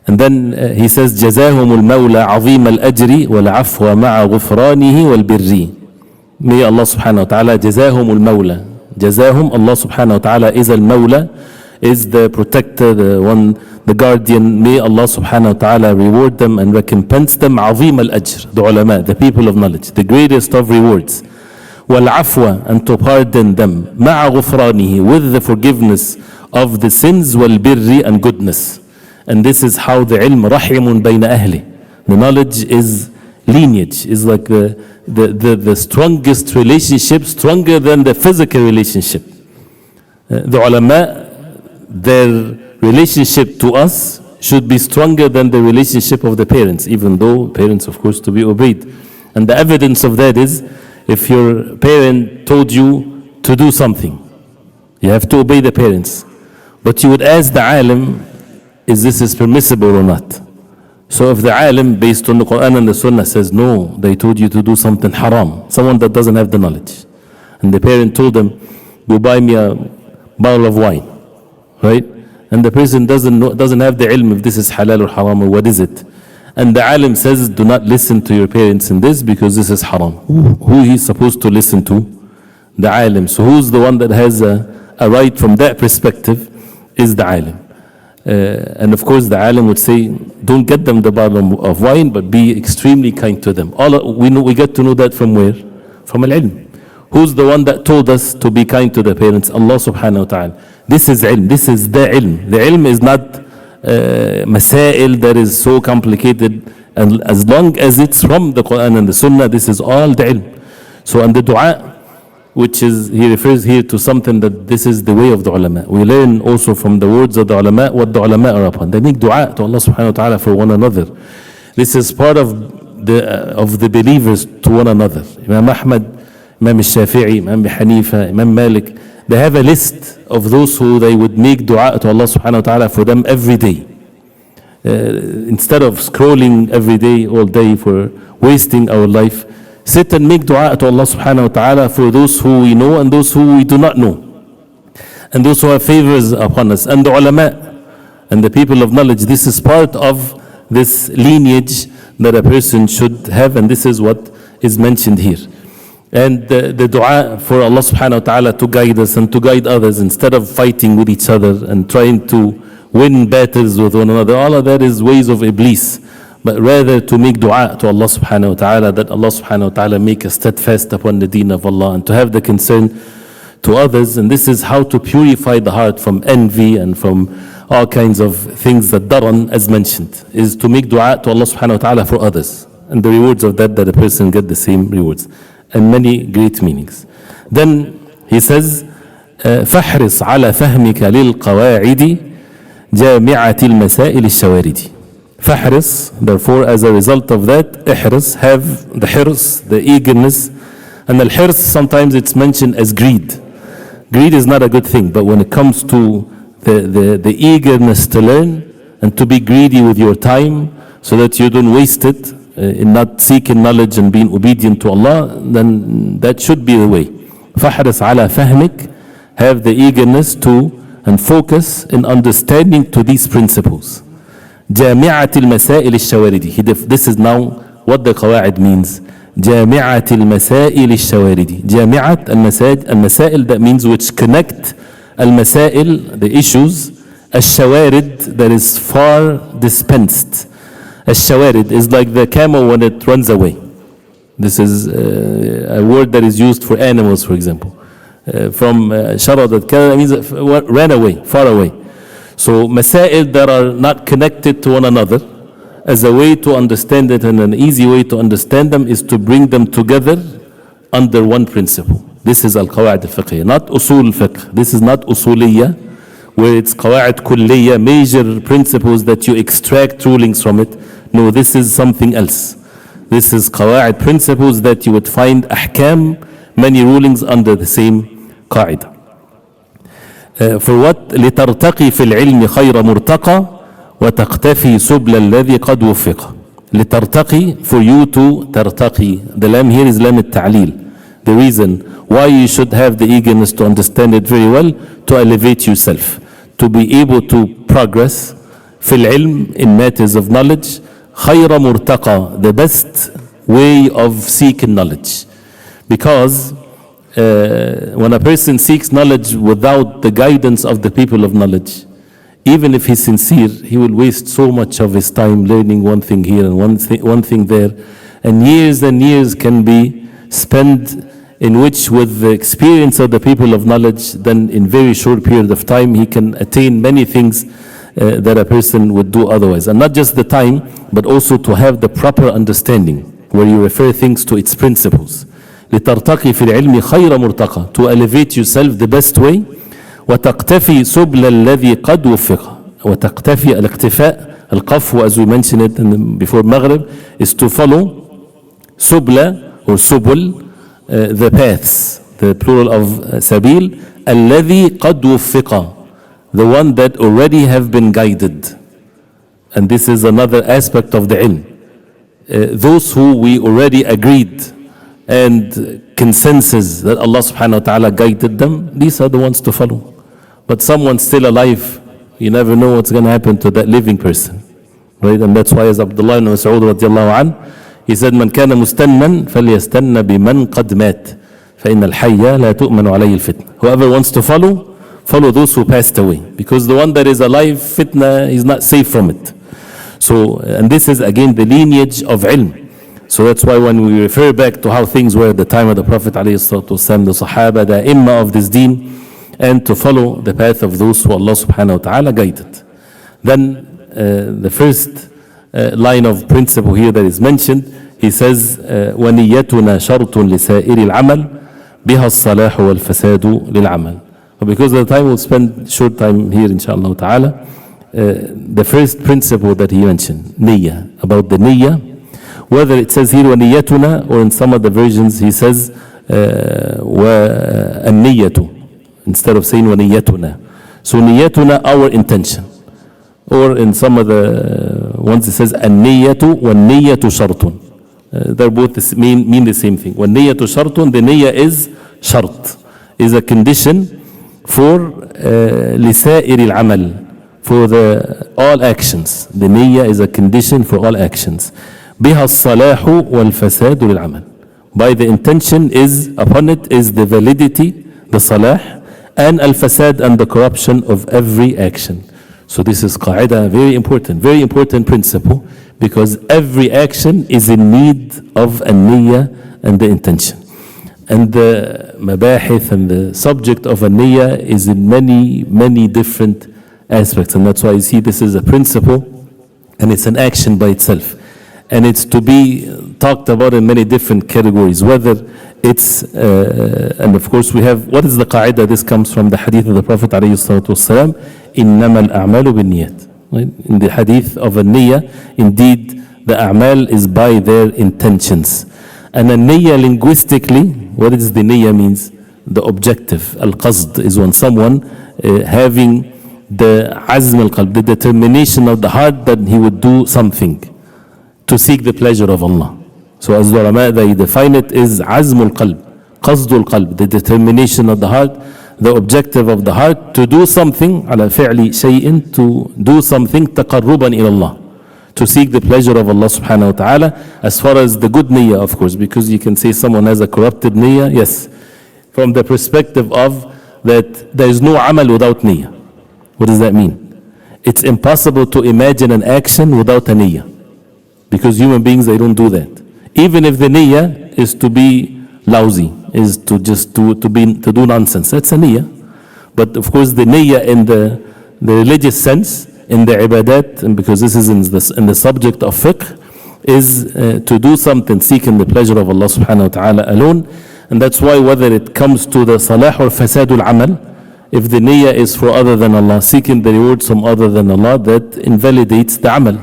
S1: And then he says, جزاهم المولى عظيم الأجر والعفو مع غفرانه والبر. May Allah subhanahu wa ta'ala, جزاهم المولى. جزاهم, Allah subhanahu wa ta'ala is al-mawla, is the protector, the one, the guardian. May Allah subhanahu wa ta'ala reward them and recompense them. عظيم الأجر, the ulama, the people of knowledge, the greatest of rewards. والعفو, and to pardon them. مع غفرانه, with the forgiveness of the sins. والبر, and goodness. And this is how the ilm rahimun bayna ahli. The knowledge is lineage, is like the strongest relationship, stronger than the physical relationship. The ulama, their relationship to us should be stronger than the relationship of the parents, even though parents, of course, to be obeyed. And the evidence of that is, if your parent told you to do something, you have to obey the parents. But you would ask the alim, is this permissible or not? So if the alim, based on the Quran and the Sunnah, says no, they told you to do something haram, someone that doesn't have the knowledge, and the parent told them, go buy me a bottle of wine, right? And the person doesn't have the ilm if this is halal or haram or what is it. And the alim says, do not listen to your parents in this because this is haram. Who he's supposed to listen to? The alim. So who's the one that has a aright from that perspective is the alim. And of course the alim would say, don't get them the bottle of wine, but be extremely kind to them. We get to know that from where? From al-ilm. Who's the one that told us to be kind to the parents? Allah subhanahu wa ta'ala. This is ilm. This is the ilm. The ilm is not masail that is so complicated. And as long as it's from the Quran and the Sunnah, this is all the ilm. So and the dua, which is, he refers here to something that this is the way of the ulama. We learn also from the words of the ulama what the ulama are upon. They make dua to Allah subhanahu wa ta'ala for one another. This is part of the believers to one another. Imam Ahmad, Imam Shafi'i, Imam Hanifa, Imam Malik, they have a list of those who they would make dua to Allah subhanahu wa ta'ala for them every day. Instead of scrolling every day, all day, for wasting our life, sit and make dua to Allah subhanahu wa ta'ala for those who we know and those who we do not know, and those who have favors upon us, and the ulama and the people of knowledge. This is part of this lineage that a person should have, and this is what is mentioned here. And the dua for Allah subhanahu wa ta'ala to guide us and to guide others, instead of fighting with each other and trying to win battles with one another. All of that is ways of Iblis. But rather to make dua to Allah subhanahu wa ta'ala, that Allah subhanahu wa ta'ala make us steadfast upon the deen of Allah, and to have the concern to others. And this is how to purify the heart from envy and from all kinds of things that daran, as mentioned, is to make dua to Allah subhanahu wa ta'ala for others. And the rewards of that a person get the same rewards. And many great meanings. Then he says, فَحْرِصْ عَلَى فَهْمِكَ لِلْقَوَاعِدِ جَامِعَةِ الْمَسَائِلِ الشَّوَارِدِ. فَحْرِص, therefore as a result of that, احرص, have the hirs, the eagerness. And al-hirs, sometimes it's mentioned as greed. Greed is not a good thing, but when it comes to the eagerness to learn and to be greedy with your time so that you don't waste it in not seeking knowledge and being obedient to Allah, then that should be the way. فَحْرِص عَلَى فَهْمِكَ, have the eagerness to and focus in understanding to these principles. جامعة المسائل الشواردي. This is now what the qawaid means. جامعة المسائل الشواردي. جامعة المسائل, that means which connect المسائل, the issues, الشوارد, that is far dispensed. الشوارد is like the camel when it runs away. This is a word that is used for animals, for example. From sharadat kada means ran away, far away. So masail that are not connected to one another, as a way to understand it, and an easy way to understand them is to bring them together under one principle. This is al-qawaid al-fiqhiyya, not usul fiqh. This is not usuliyya, where it's qawaid kulliyya, major principles that you extract rulings from it. No, this is something else. This is qawaid, principles that you would find ahkam, many rulings under the same qaida. For what? لترتقي في العلم خير مرتقى وتقتفي سبل الذي قد وفق. لترتقي, for you to ترتقي. The lam here is lam التعليل. The reason why you should have the eagerness to understand it very well, to elevate yourself, to be able to progress في العلم, in matters of knowledge. خير مرتقى, the best way of seeking knowledge. Because when a person seeks knowledge without the guidance of the people of knowledge, even if he's sincere, he will waste so much of his time learning one thing here and one thing there, and years can be spent in which, with the experience of the people of knowledge, then in very short period of time he can attain many things that a person would do otherwise. And not just the time, but also to have the proper understanding, where you refer things to its principles. لترتقي في العلم خير مرتقى, to elevate yourself the best way. وتقتفي سبل الذي قد وفق. وتقتفي, الاقتفاء, القفو, as we mentioned it before Maghrib, is to follow subla or subul, the paths, the plural of sabil, الذي قد وفق, the one that already have been guided. And this is another aspect of the ilm. Those who we already agreed and consensus that Allah subhanahu wa ta'ala guided them, these are the ones to follow. But someone still alive, you never know what's going to happen to that living person, right? And that's why, as Abdullah ibn Mas'ud radiallahu anh, he said, من كان مستنا فليستن بمن قد مات فإن الحي لا تؤمن عليه الفتنة. Whoever wants to follow, follow those who passed away. Because the one that is alive, fitna is not safe from it. So, and this is again the lineage of ilm. So that's why when we refer back to how things were at the time of the Prophet ﷺ, the Sahaba, the Imam of this deen, and to follow the path of those who Allah subhanahu wa ta'ala guided. Then the first line of principle here that is mentioned, he says, وَنِيَّتُنَا شَرْطٌ لِسَائِرِ الْعَمَلِ بِهَا الصَّلَاحُ وَالْفَسَادُ لِلْعَمَلِ. Because of the time, we'll spend short time here, inshallah ta'ala. The first principle that he mentioned, niyyah, about the niyyah, whether it says here وَنِيَّتُنَا or in some of the versions he says وَالنِّيَّةُ instead of saying وَنِيَّتُنَا. So niyatuna, our intention. Or in some of the ones it says النِّيَّةُ وَالنِّيَّةُ شَرْطٌ. They're both mean the same thing. وَالنِّيَّةُ شَرْطٌ, the niyyah is shart, is a condition for لِسَائِرِ الْعَمَلِ, for the all actions. The niyyah is a condition for all actions. بها الصلاح والفساد للعمل. By the intention is, upon it is the validity, the salah, and al-fasad, and the corruption of every action. So this is qaida, very important principle, because every action is in need of a niyyah and the intention. And the mabahith and the subject of a niyyah is in many different aspects. And that's why you see this is a principle and it's an action by itself. And it's to be talked about in many different categories, whether it's, and of course we have, what is the qaida? This comes from the hadith of the Prophet ﷺ, إِنَّمَا الْأَعْمَالُ بِالنِّيَّةِ. In the hadith of a niyyah, indeed the a'mal is by their intentions. And a niyyah linguistically, what does the niyyah means? The objective. Al-qasd is when someone having the azm al-qalb, the determination of the heart that he would do something to seek the pleasure of Allah. So as the ulama, they define it is azmul qalb, qasdul qalb, the determination of the heart, the objective of the heart to do something, ala fi'li shay'in, to do something taqarruban ila Allah, to seek the pleasure of Allah subhanahu wa ta'ala. As far as the good niyyah, of course, because you can say someone has a corrupted niyyah, yes, from the perspective of that there is no amal without niyyah. What does that mean? It's impossible to imagine an action without a niyyah. Because human beings, they don't do that. Even if the niyyah is to be lousy, is to just to do nonsense, that's a niyyah. But of course the niyyah in the religious sense, in the ibadat, and because this is in the subject of fiqh, is to do something seeking the pleasure of Allah subhanahu wa ta'ala alone. And that's why whether it comes to the salah or fasadul amal, if the niyyah is for other than Allah, seeking the rewards from other than Allah, that invalidates the amal.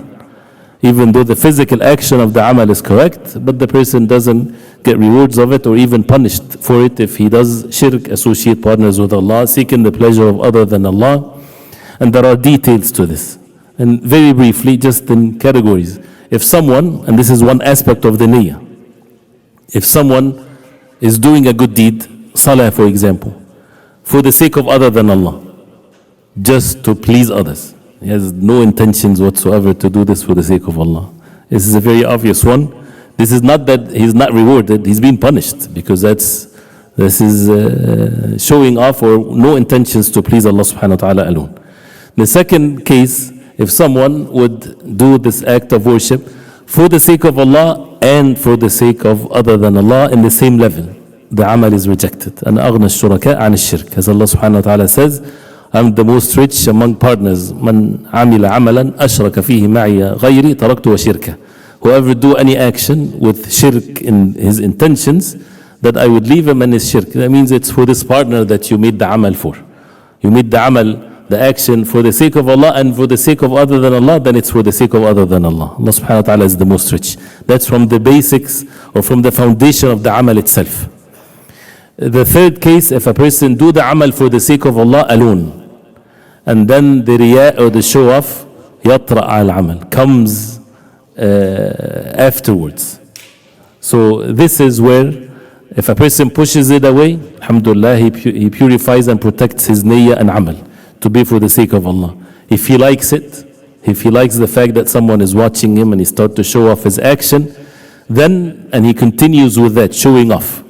S1: Even though the physical action of the amal is correct, but the person doesn't get rewards of it or even punished for it if he does shirk, associate partners with Allah, seeking the pleasure of other than Allah. And there are details to this. And very briefly, just in categories. If someone, and this is one aspect of the niyyah, if someone is doing a good deed, salah for example, for the sake of other than Allah, just to please others, he has no intentions whatsoever to do this for the sake of Allah. This is a very obvious one. This is not that he's not rewarded, he's being punished, because this is showing off or no intentions to please Allah subhanahu wa ta'ala alone. The second case, if someone would do this act of worship for the sake of Allah and for the sake of other than Allah in the same level, the amal is rejected. And أغنى الشركاء عن الشرك, as Allah subhanahu wa ta'ala says, I'm the most rich among partners. من عمل عملا أشرك فيه معي غيري تركته وشركه. Whoever do any action with shirk in his intentions, that I would leave him and his shirk. That means it's for this partner that you made the amal for. You made the amal, the action for the sake of Allah and for the sake of other than Allah, then it's for the sake of other than Allah. Allah subhanahu wa ta'ala is the most rich. That's from the basics or from the foundation of the amal itself. The third case, if a person do the amal for the sake of Allah alone, and then the riya or the show off, yatra al-amal, comes afterwards. So this is where if a person pushes it away, alhamdulillah, he purifies and protects his niyyah and amal to be for the sake of Allah. If he likes it, if he likes the fact that someone is watching him and he starts to show off his action, then, and he continues with that, showing off.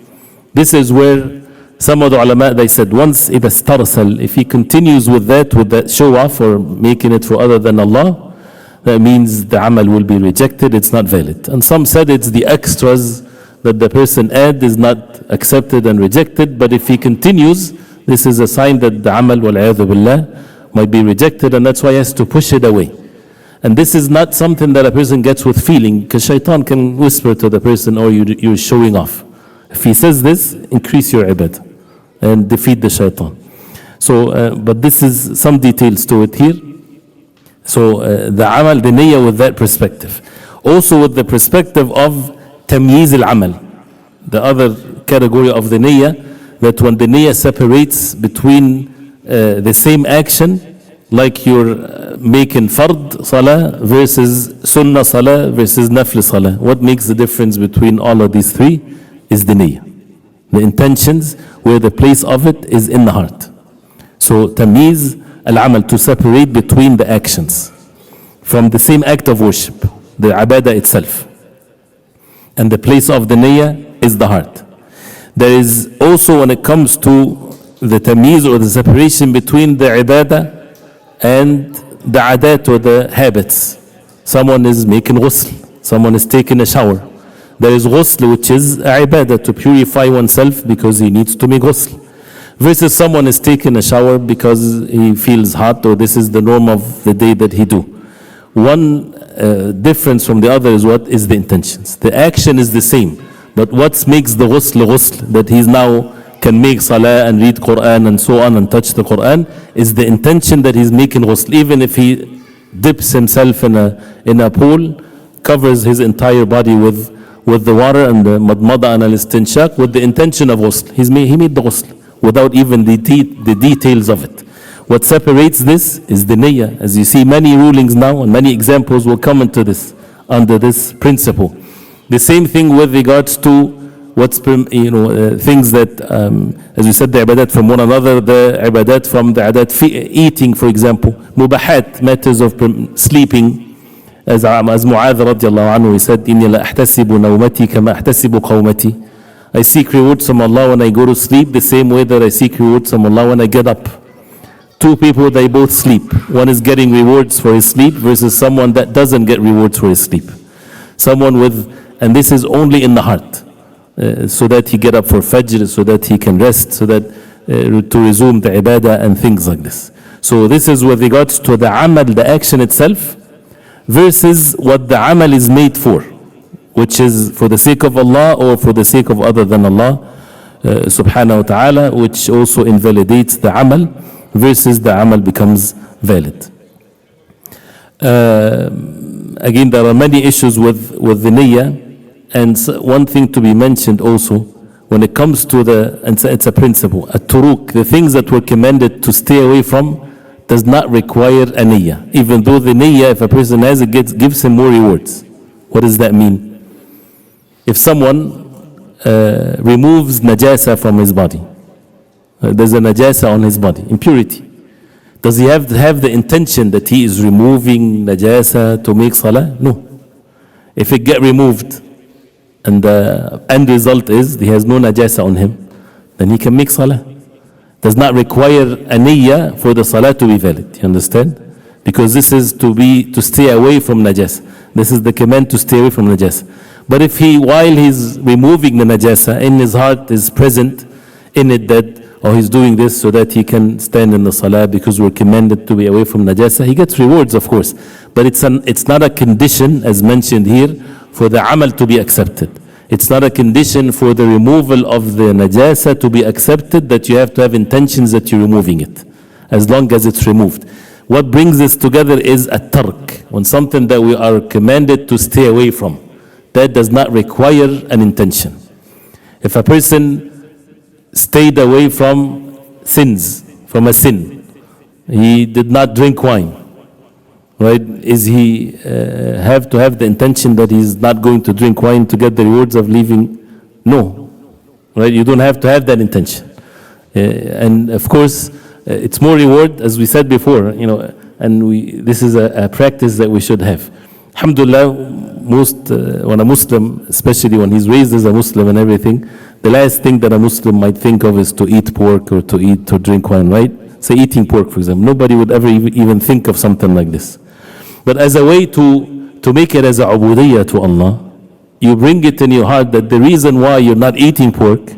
S1: This is where Some of the ulama, they said, once إذا استرسل, if he continues with that show off or making it for other than Allah, that means the amal will be rejected, it's not valid. And some said it's the extras that the person add is not accepted and rejected, but if he continues, this is a sign that the amal, wal-'iyadhu billah, might be rejected, and that's why he has to push it away. And this is not something that a person gets with feeling, because shaitan can whisper to the person, oh, you're showing off. If he says this, increase your ibadah and defeat the shaitan. So, but this is some details to it here. So the amal, the niyyah with that perspective. Also with the perspective of tamyiz al-amal, the other category of the niyyah, that when the niyyah separates between the same action, like you're making fard salah versus sunnah salah versus nafl salah. What makes the difference between all of these three is the niyyah. The intentions, where the place of it is in the heart. So tamyiz al-amal, to separate between the actions from the same act of worship, the ibadah itself. And the place of the niyyah is the heart. There is also, when it comes to the tamyiz or the separation between the ibadah and the adat or the habits. Someone is making ghusl, someone is taking a shower. There is ghusl, which is a ibadah, to purify oneself because he needs to make ghusl. Versus someone is taking a shower because he feels hot, or this is the norm of the day that he do. One difference from the other is what is the intentions. The action is the same, but what makes the ghusl, that he's now can make salah and read Quran and so on and touch the Quran, is the intention that he's making ghusl. Even if he dips himself in a pool, covers his entire body with the water and the madmada and al-istinshaq with the intention of ghusl. He made the ghusl without even the details of it. What separates this is the niyyah. As you see, many rulings now and many examples will come into this, under this principle. The same thing with regards to things that, as we said, the ibadat from one another, the ibadat from the adat, eating, for example, mubahat, matters of sleeping. As Mu'adh radiallahu anhu, he said, إِنِّي لَأَحْتَسِبُ نَوْمَتِي كَمَا أَحْتَسِبُ قَوْمَتِي. I seek rewards from Allah when I go to sleep, the same way that I seek rewards from Allah when I get up. Two people, they both sleep. One is getting rewards for his sleep versus someone that doesn't get rewards for his sleep. Someone and this is only in the heart. So that he get up for Fajr, so that he can rest, so that to resume the ibadah and things like this. So this is with regards to the amal, the action itself, versus what the amal is made for, which is for the sake of Allah or for the sake of other than Allah subhanahu wa ta'ala, which also invalidates the amal, versus the amal becomes valid. Again, there are many issues with the niyyah. And one thing to be mentioned also, when it comes to it's a principle, at-turuk, the things that were commanded to stay away from, does not require a niyyah. Even though the niyyah, if a person has it, gives him more rewards. What does that mean? If someone removes najasa from his body, there's a najasa on his body, impurity. Does he have to have the intention that he is removing najasa to make salah? No. If it get removed, and the end result is he has no najasa on him, then he can make salah. Does not require a niyyah for the salah to be valid. You understand? Because this is to stay away from najasa. This is the command to stay away from najasa. But if while he's removing the najasa, in his heart is present in it that, he's doing this so that he can stand in the salah because we're commanded to be away from najasa, he gets rewards, of course. But it's not a condition, as mentioned here, for the amal to be accepted. It's not a condition for the removal of the najasa to be accepted that you have to have intentions that you're removing it, as long as it's removed. What brings this together is a tark, when something that we are commanded to stay away from, that does not require an intention. If a person stayed away from sins, from a sin, he did not drink wine, right? Is he have to have the intention that he's not going to drink wine to get the rewards of leaving? No, right? You don't have to have that intention. And of course, it's more reward, as we said before, and this is a practice that we should have. Alhamdulillah, when a Muslim, especially when he's raised as a Muslim and everything, the last thing that a Muslim might think of is to eat pork or to drink wine, right? Say eating pork, for example. Nobody would ever even think of something like this. But as a way to make it as a ubudiyya to Allah, you bring it in your heart that the reason why you're not eating pork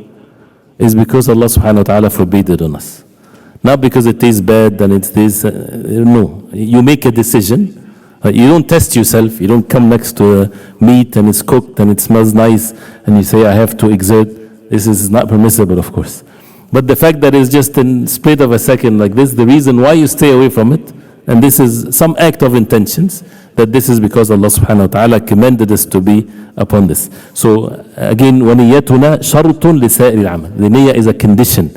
S1: is because Allah subhanahu wa ta'ala forbade it on us. Not because it tastes bad and it's this, no. You make a decision. You don't test yourself. You don't come next to a meat and it's cooked and it smells nice and you say, I have to exert. This is not permissible, of course. But the fact that it's just in split of a second like this, the reason why you stay away from it, and this is some act of intentions, that this is because Allah subhanahu wa ta'ala commanded us to be upon this. So again, وَنِيَّتُنَا شَرْطٌ لِسَائِرِ الْعَمَلِ. The niyyah is a condition.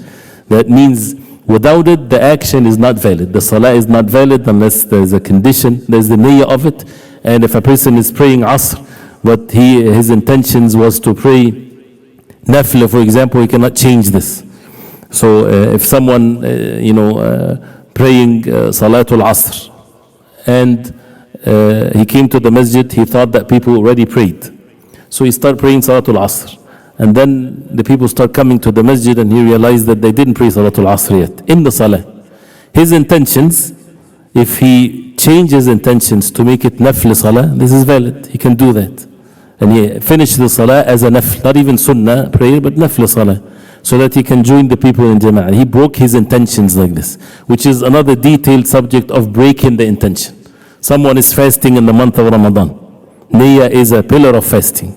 S1: That means without it, the action is not valid. The salah is not valid unless there is a condition, there's the niyyah of it. And if a person is praying asr, but his intentions was to pray nafila, for example, he cannot change this. So if someone, praying Salatul Asr, and he came to the masjid, he thought that people already prayed. So he started praying Salatul Asr. And then the people start coming to the masjid and he realized that they didn't pray Salatul Asr yet, in the Salah. His intentions, if he changes intentions to make it nafl Salah, this is valid, he can do that. And he finished the Salah as a nafl, not even sunnah prayer, but nafl Salah, so that he can join the people in Jama'ah. He broke his intentions like this, which is another detailed subject of breaking the intention. Someone is fasting in the month of Ramadan. Niyyah is a pillar of fasting.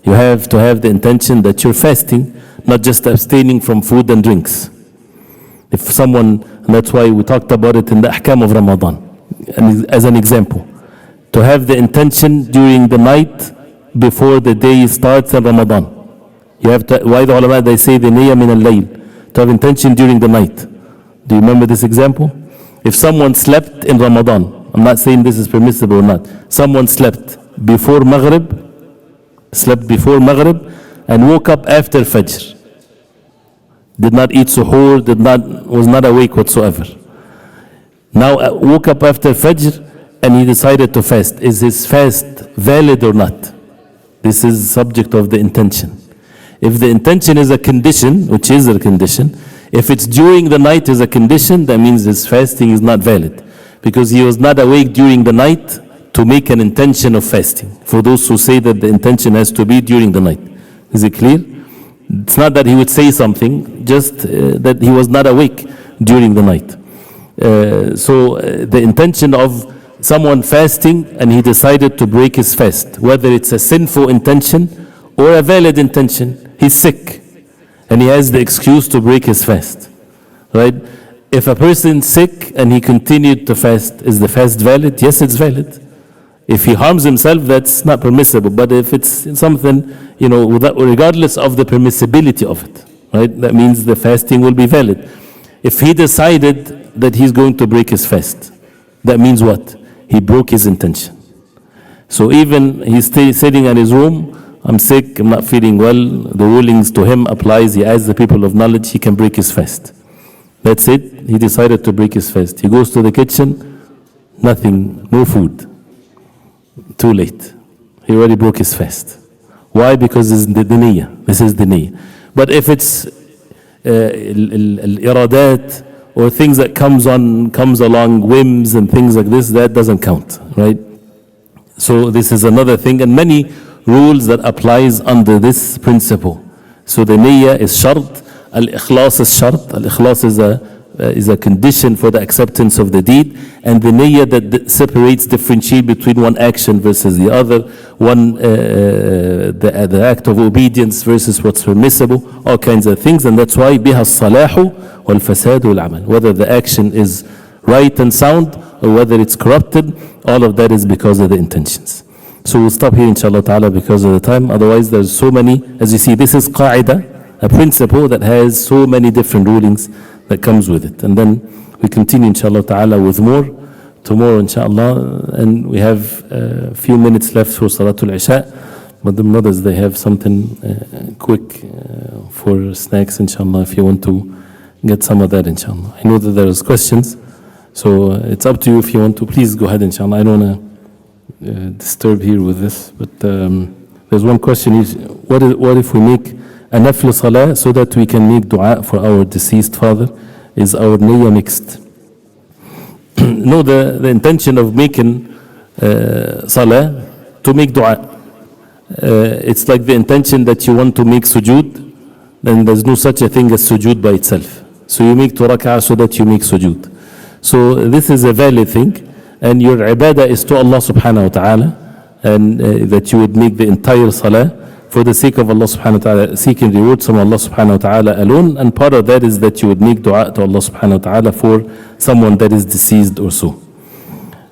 S1: You have to have the intention that you're fasting, not just abstaining from food and drinks. If someone, and that's why we talked about it in the ahkam of Ramadan, and as an example, to have the intention during the night before the day starts in Ramadan. You have to, why the ulama, they say the niyyah min al-layl, to have intention during the night. Do you remember this example? If someone slept in Ramadan, I'm not saying this is permissible or not, someone slept before Maghrib and woke up after Fajr, did not eat suhoor, was not awake whatsoever. Now woke up after Fajr and he decided to fast. Is his fast valid or not? This is subject of the intention. If the intention is a condition, which is a condition, if it's during the night is a condition, that means his fasting is not valid, because he was not awake during the night to make an intention of fasting. For those who say that the intention has to be during the night. Is it clear? It's not that he would say something, just that he was not awake during the night. So the intention of someone fasting and he decided to break his fast, whether it's a sinful intention or a valid intention. He's sick and he has the excuse to break his fast, right? If a person's sick and he continued to fast, is the fast valid? Yes, it's valid. If he harms himself, that's not permissible. But if it's something, regardless of the permissibility of it, right? That means the fasting will be valid. If he decided that he's going to break his fast, that means what? He broke his intention. So even he's sitting in his room, I'm sick, I'm not feeling well, the rulings to him applies, he asks the people of knowledge, he can break his fast. That's it, he decided to break his fast. He goes to the kitchen, nothing, no food. Too late. He already broke his fast. Why? Because this is the niyyah. This is the niyyah. But if it's iradat or things that comes along, whims and things like this, that doesn't count, right? So this is another thing, and many rules that applies under this principle. So the niyyah is shart, al-ikhlas is shart, al-ikhlas is a condition for the acceptance of the deed, and the niyyah that separates, differentiate between one action versus the other, the act of obedience versus what's permissible, all kinds of things. And that's why biha salahu wal fasad wal amal, whether the action is right and sound or whether it's corrupted, all of that is because of the intentions. So we'll stop here inshallah ta'ala because of the time. Otherwise there's so many, as you see, this is qa'idah, a principle that has so many different rulings that comes with it. And then we continue inshallah ta'ala with more tomorrow inshallah. And we have a few minutes left for Salatul Isha. But the brothers, they have something quick for snacks inshallah, if you want to get some of that inshallah. I know that there's questions, so it's up to you if you want to. Please go ahead inshallah. I don't want to disturb here with this, but there's one question is, what if we make a nafl salah so that we can make dua for our deceased father? Is our niyyah mixed? No, the intention of making salah to make dua. It's like the intention that you want to make sujood, then there's no such a thing as sujood by itself. So you make 2 rak'ah so that you make sujood. So this is a valid thing, and your ibadah is to Allah subhanahu wa ta'ala, and that you would make the entire salah for the sake of Allah subhanahu wa ta'ala, seeking rewards from Allah subhanahu wa ta'ala alone, and part of that is that you would make dua to Allah subhanahu wa ta'ala for someone that is deceased or so.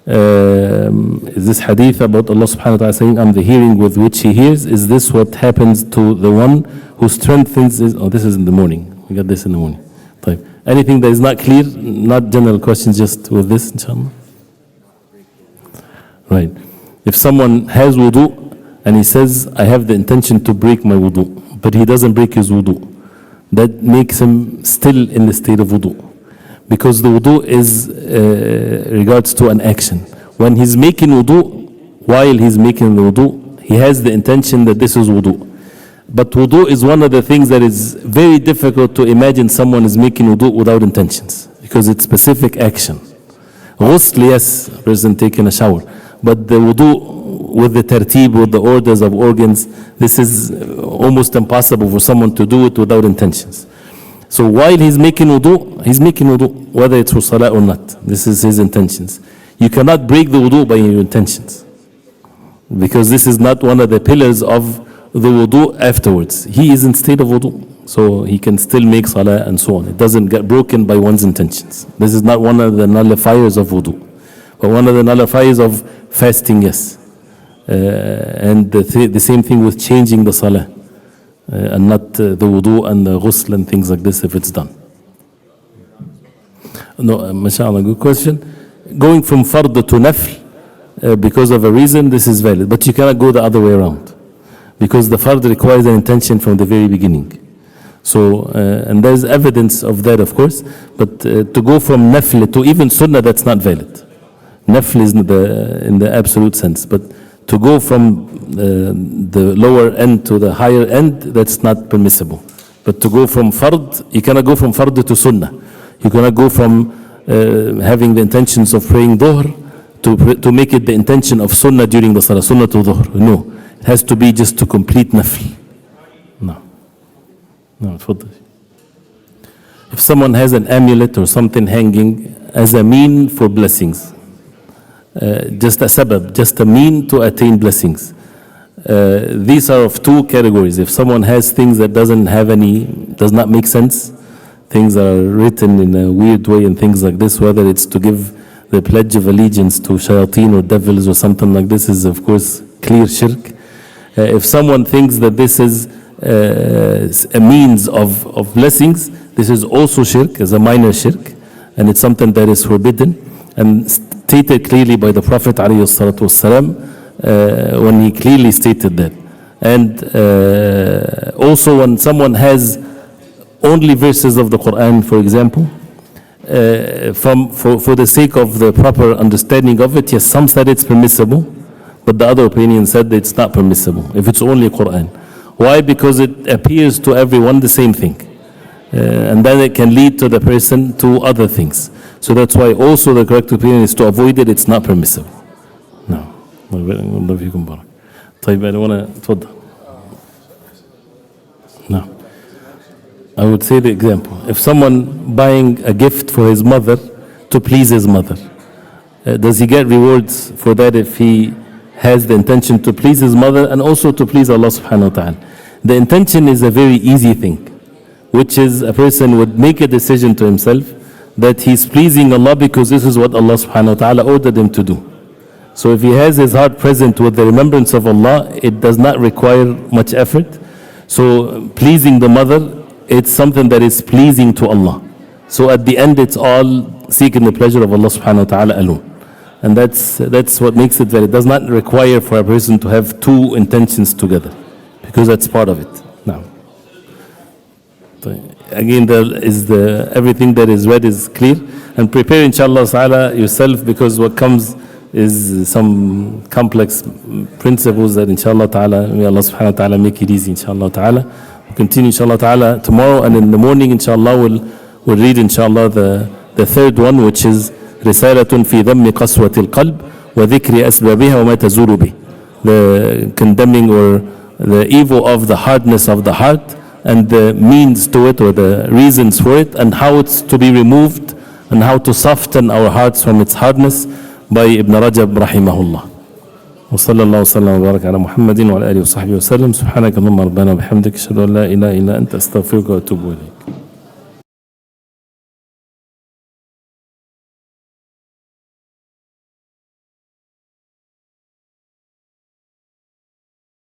S1: Is this hadith about Allah subhanahu wa ta'ala saying, I'm the hearing with which he hears, is this what happens to the one who strengthens his, oh, this is in the morning, we got this in the morning. Type. Anything that is not clear, not general questions, just with this, inshallah. Right. If someone has wudu and he says, I have the intention to break my wudu, but he doesn't break his wudu, that makes him still in the state of wudu. Because the wudu is regards to an action. When he's making wudu, while he's making the wudu, he has the intention that this is wudu. But wudu is one of the things that is very difficult to imagine someone is making wudu without intentions, because it's specific action. Ghusl, yes, a person taking a shower. But the wudu with the tartib, with the orders of organs, this is almost impossible for someone to do it without intentions. So while he's making wudu, whether it's for salah or not. This is his intentions. You cannot break the wudu by your intentions, because this is not one of the pillars of the wudu afterwards. He is in state of wudu, so he can still make salah and so on. It doesn't get broken by one's intentions. This is not one of the nullifiers of wudu, but one of the nullifiers of fasting, yes. And the same thing with changing the salah, and not the wudu and the ghusl and things like this if it's done. No, mashallah, good question. Going from fard to nafl because of a reason, this is valid, but you cannot go the other way around, because the fard requires an intention from the very beginning. So, and there's evidence of that, of course, but to go from nafl to even sunnah, that's not valid. Nafl is in the absolute sense, but to go from the lower end to the higher end, that's not permissible. But to go from fard, you cannot go from fard to sunnah. You cannot go from having the intentions of praying dhuhr to make it the intention of sunnah during the salah, sunnah to dhuhr. No. It has to be just to complete nafl. No. تفضل. If someone has an amulet or something hanging as a mean for blessings, just a sabab, just a mean to attain blessings. These are of two categories. If someone has things that does not make sense, things are written in a weird way and things like this, whether it's to give the pledge of allegiance to shayateen or devils or something like this, is of course clear shirk. If someone thinks that this is a means of blessings, this is also shirk, as a minor shirk, and it's something that is forbidden and stated clearly by the Prophet ﷺ, when he clearly stated that. And also when someone has only verses of the Quran, for example, for the sake of the proper understanding of it, yes, some said it's permissible, but the other opinion said that it's not permissible if it's only Quran. Why? Because it appears to everyone the same thing, and then it can lead to the person to other things. So that's why also the correct opinion is to avoid it. It's not permissible. No. الله فيكم بارك. طيب أنا وانا تفضل. No. I would say the example. If someone buying a gift for his mother to please his mother, does he get rewards for that if he has the intention to please his mother and also to please Allah subhanahu wa ta'ala? The intention is a very easy thing, which is a person would make a decision to himself that he's pleasing Allah because this is what Allah subhanahu wa ta'ala ordered him to do. So if he has his heart present with the remembrance of Allah, it does not require much effort. So pleasing the mother, it's something that is pleasing to Allah. So at the end, it's all seeking the pleasure of Allah subhanahu wa ta'ala alone. And that's what makes it that it does not require for a person to have two intentions together, because that's part of it. Now, again, everything that is read is clear, and prepare inshallah ta'ala yourself, because what comes is some complex principles that inshallah ta'ala, may Allah subhanahu wa ta'ala make it easy inshallah ta'ala. We'll continue inshallah ta'ala tomorrow, and in the morning inshallah we'll read inshallah the third one, which is رسالة في ذم قسوة القلب وذكر أسبابها وما تزول به. The condemning or the evil of the hardness of the heart and the means to it or the reasons for it and how it's to be removed and how to soften our hearts from its hardness, by Ibn Rajab rahimahullah. وصلى الله وسلم وبارك على محمد وعلى آله وصحبه وسلم. سبحانك اللهم ربنا وبحمدك أشهد أن لا إله إلا أنت أستغفرك وأتوب إليك.